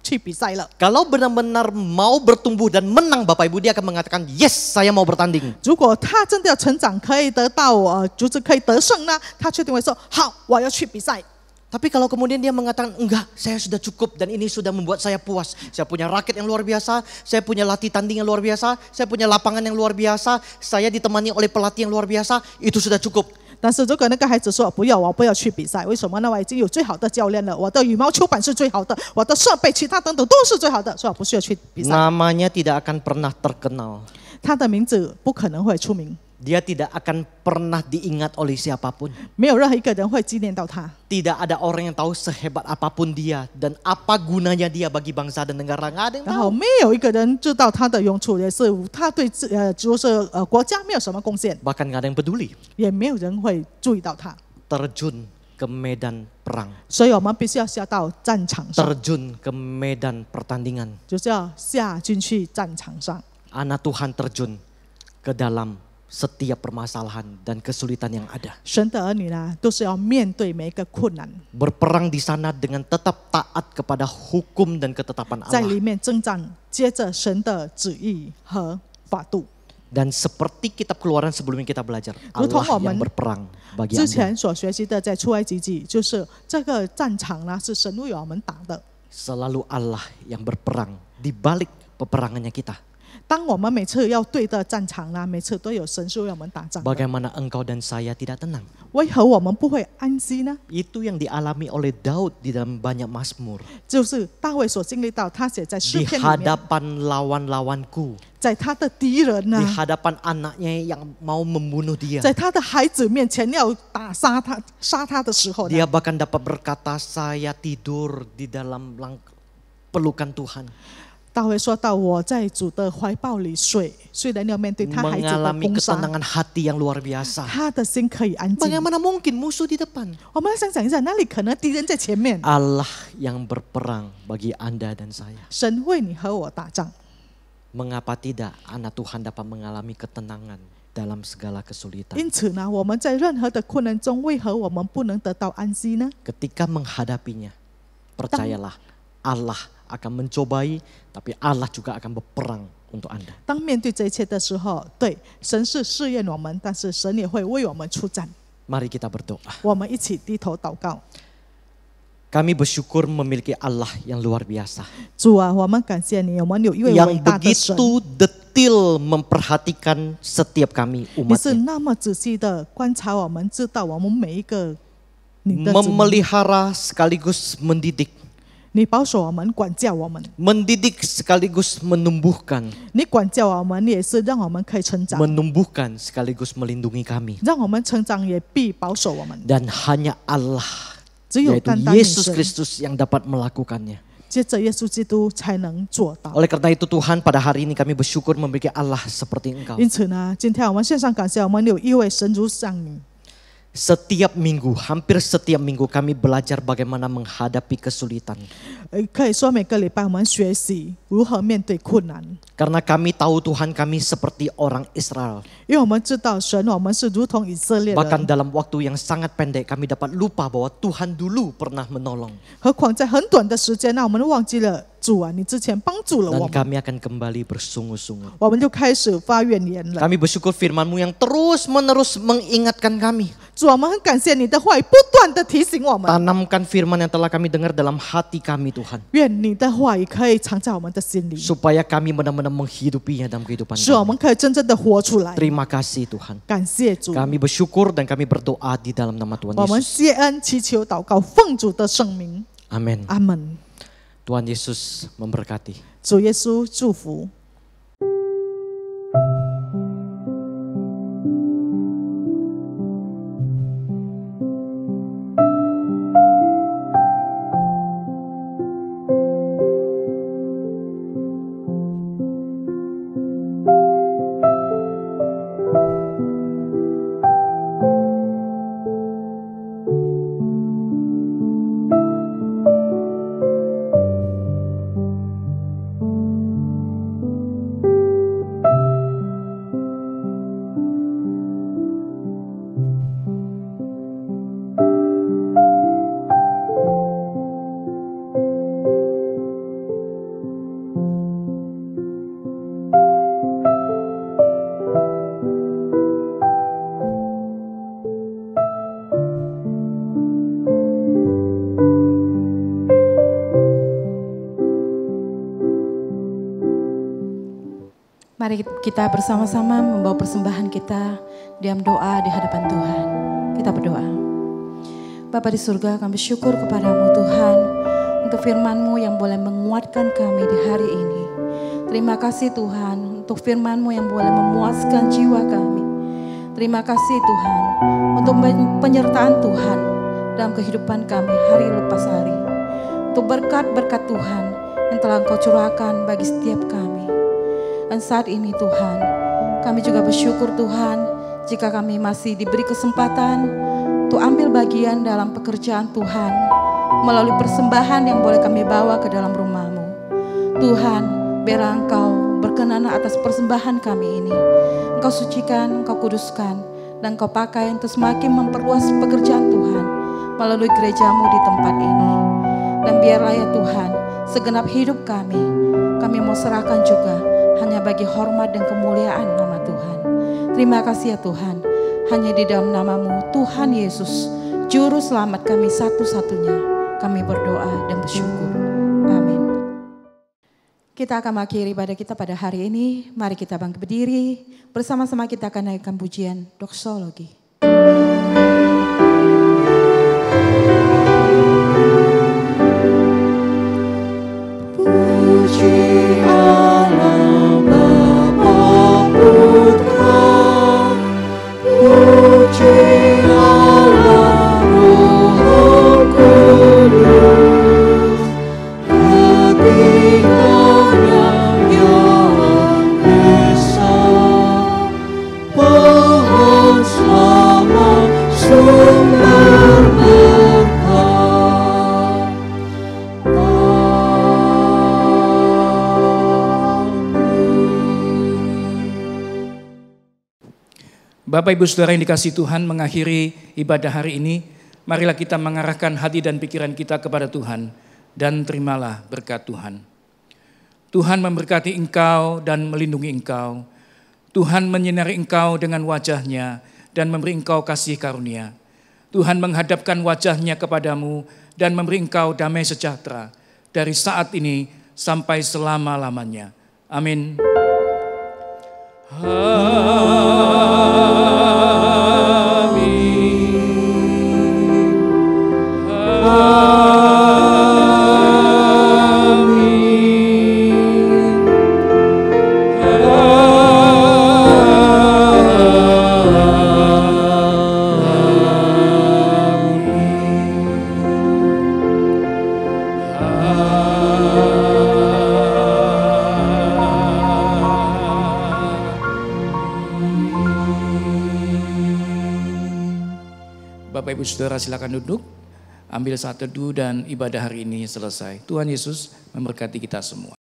去比赛了。 Kalau benar-benar mau bertumbuh dan menang, Bapak Ibu, dia akan mengatakan, yes, saya mau bertanding. 如果他真的要成长，可以得到就是可以得胜呢，他确定会说好，我要去比赛。 Tapi kalau kemudian dia mengatakan, enggak, saya sudah cukup dan ini sudah membuat saya puas. Saya punya raket yang luar biasa, saya punya latih tanding yang luar biasa, saya punya lapangan yang luar biasa, saya ditemani oleh pelatih yang luar biasa, itu sudah cukup. 但是如果那个孩子说不要，我不要去比赛，为什么呢？我已经有最好的教练了，我的羽毛球板是最好的，我的设备其他等等都是最好的，所以我不需要去比赛。 Namanya tidak akan pernah terkenal. 他的名字不可能会出名， Dia tidak akan pernah diingat oleh siapapun. 没有任何一个人会纪念到他。 Tidak ada orang yang tahu sehebat apapun dia dan apa gunanya dia bagi bangsa dan negara. Nggak ada yang 然后 tahu. 没有一个人知道他的用处，也是他对国家没有什么贡献， Bahkan nggak ada yang peduli. 也没有人会注意到他。 Terjun ke medan perang. 所以我们必须要下到战场上， Terjun ke medan pertandingan. 就是要下进去战场上。 Anak Tuhan terjun ke dalam setiap permasalahan dan kesulitan yang ada. 神的儿女呢，都是要面对每一个困难， Berperang di sana dengan tetap taat kepada hukum dan ketetapan 在 Allah. 里面征战，接着神的旨意和法度。 Dan seperti kitab Keluaran sebelumnya kita belajar, 如同 Allah 我们 yang berperang bagi 之 Anda. 前所学习的，在出埃及记，就是这个战场呢，是神为我们打的。 Selalu Allah yang berperang di balik peperangannya kita. 当我们每次要对的战场呢，每次都有神是为我们打仗的。 Bagaimana engkau dan saya tidak tenang? 为何我们不会安息呢？ Itu yang dialami oleh Daud di dalam banyak mazmur. 就是大卫所经历到，他写在诗 Di 篇里面， hadapan lawan-lawanku. 在他的敌人呢 Di，hadapan anaknya yang mau membunuh dia. 在他的孩子面前要杀他的时候呢， Dia bahkan dapat berkata, saya tidur di dalam pelukan Tuhan. 大卫说到：“我在主的怀抱里睡。”虽然要面对他孩子的 Mengalami 攻杀， ketenangan hati yang luar biasa. 他的心可以安静。 Bagaimana mungkin musuh di depan? 我们来想想一下，哪里可能敌人在前面？ Allah yang berperang bagi Anda dan saya. 神为你和我打仗， Mengapa tidak anak Tuhan dapat mengalami ketenangan dalam segala kesulitan? 因此呢，我们在任何的困难中，为何我们不能得到安息呢？ Ketika menghadapinya, percayalah Allah akan mencobai, tapi Allah juga akan berperang untuk Anda. 当面对这一切的时候，对，神是试验我们，但是神也会为我们出战。 Mari kita berdoa. 我们一起低头祷告。 Kami bersyukur memiliki Allah yang luar biasa. 主啊，我们感谢你，我们有一位伟 Yang 大的神， begitu detil memperhatikan setiap kami 你是 umatnya. 那么仔细的观察我们，知道我们每一个你的子民， Memelihara sekaligus mendidik. 你保守我们，管教我们， Mendidik sekaligus menumbuhkan. 你管教我们，你也是让我们可以成长， Menumbuhkan sekaligus melindungi kami. 让我们成长，也必保守我们。 Dan hanya Allah, 只有 yaitu 单单你 Yesus 神， Kristus yang dapat melakukannya. 接着耶稣基督才能做到。 Oleh karena itu Tuhan, pada hari ini kami bersyukur memiliki Allah seperti Engkau. 因此呢，今天我们线上感谢，我们有一位神如像你。 Setiap minggu, hampir setiap minggu kami belajar bagaimana menghadapi kesulitan. 可以说每个礼拜我们学习如何面对困难， Karena kami tahu Tuhan kami seperti orang Israel. 因为我们知道神，我们是如同以色列 Bahkan 人。 dalam waktu yang sangat pendek kami dapat lupa bahwa Tuhan dulu pernah menolong. 何况在很短的时间，那我们忘记了主啊，你之前帮助了 Dan 我们， kami akan kembali bersungut-sungut. 我们就开始发怨言了。 Kami bersyukur firman-Mu yang terus-menerus mengingatkan kami. 主，我们很感谢你的话语不断的提醒我们， Tanamkan firman yang telah kami dengar dalam hati kami Tuhan. 愿你的话语可以藏在我们的心里， Supaya kami benar-benar menghidupinya dalam kehidupan 使我 kami. 们可以真正的活出来。 Terima kasih Tuhan. 感谢主， Kami bersyukur dan kami berdoa di dalam nama Tuhan 我们 Yesus. 谢恩祈求祷告，奉主的圣名， Amin. 阿门。 Tuhan Yesus memberkati. 主耶稣祝福。Mari kita bersama-sama membawa persembahan kita diam doa di hadapan Tuhan. Kita berdoa. Bapa di surga, kami syukur kepadamu Tuhan untuk firman-Mu yang boleh menguatkan kami di hari ini. Terima kasih Tuhan untuk firman-Mu yang boleh memuaskan jiwa kami. Terima kasih Tuhan untuk penyertaan Tuhan dalam kehidupan kami hari lepas hari. Untuk berkat-berkat Tuhan yang telah Engkau curahkan bagi setiap kami. Dan saat ini Tuhan, kami juga bersyukur Tuhan jika kami masih diberi kesempatan untuk ambil bagian dalam pekerjaan Tuhan melalui persembahan yang boleh kami bawa ke dalam rumah-Mu. Tuhan, biarlah Engkau berkenan atas persembahan kami ini. Engkau sucikan, Engkau kuduskan, dan Engkau pakai untuk semakin memperluas pekerjaan Tuhan melalui gereja-Mu di tempat ini. Dan biarlah ya Tuhan, segenap hidup kami mau serahkan juga hanya bagi hormat dan kemuliaan nama Tuhan. Terima kasih ya Tuhan, hanya di dalam nama-Mu Tuhan Yesus, Juru Selamat kami satu-satunya, kami berdoa dan bersyukur. Amin. Kita akan mengakhiri ibadah kita pada hari ini. Mari kita bangkit berdiri. Bersama-sama kita akan naikkan pujian doksologi. Puji Allah Bapa Putra, puji Allah Roh Kudus, ketiganya yang esa, pohon selamat sumber berkah. Bapak Ibu Saudara yang dikasihi Tuhan, mengakhiri ibadah hari ini, marilah kita mengarahkan hati dan pikiran kita kepada Tuhan dan terimalah berkat Tuhan. Tuhan memberkati engkau dan melindungi engkau. Tuhan menyinari engkau dengan wajah-Nya dan memberi engkau kasih karunia. Tuhan menghadapkan wajah-Nya kepadamu dan memberi engkau damai sejahtera dari saat ini sampai selama-lamanya. Amin. Bapak Ibu Saudara silakan duduk, ambil saat teduh dan ibadah hari ini selesai. Tuhan Yesus memberkati kita semua.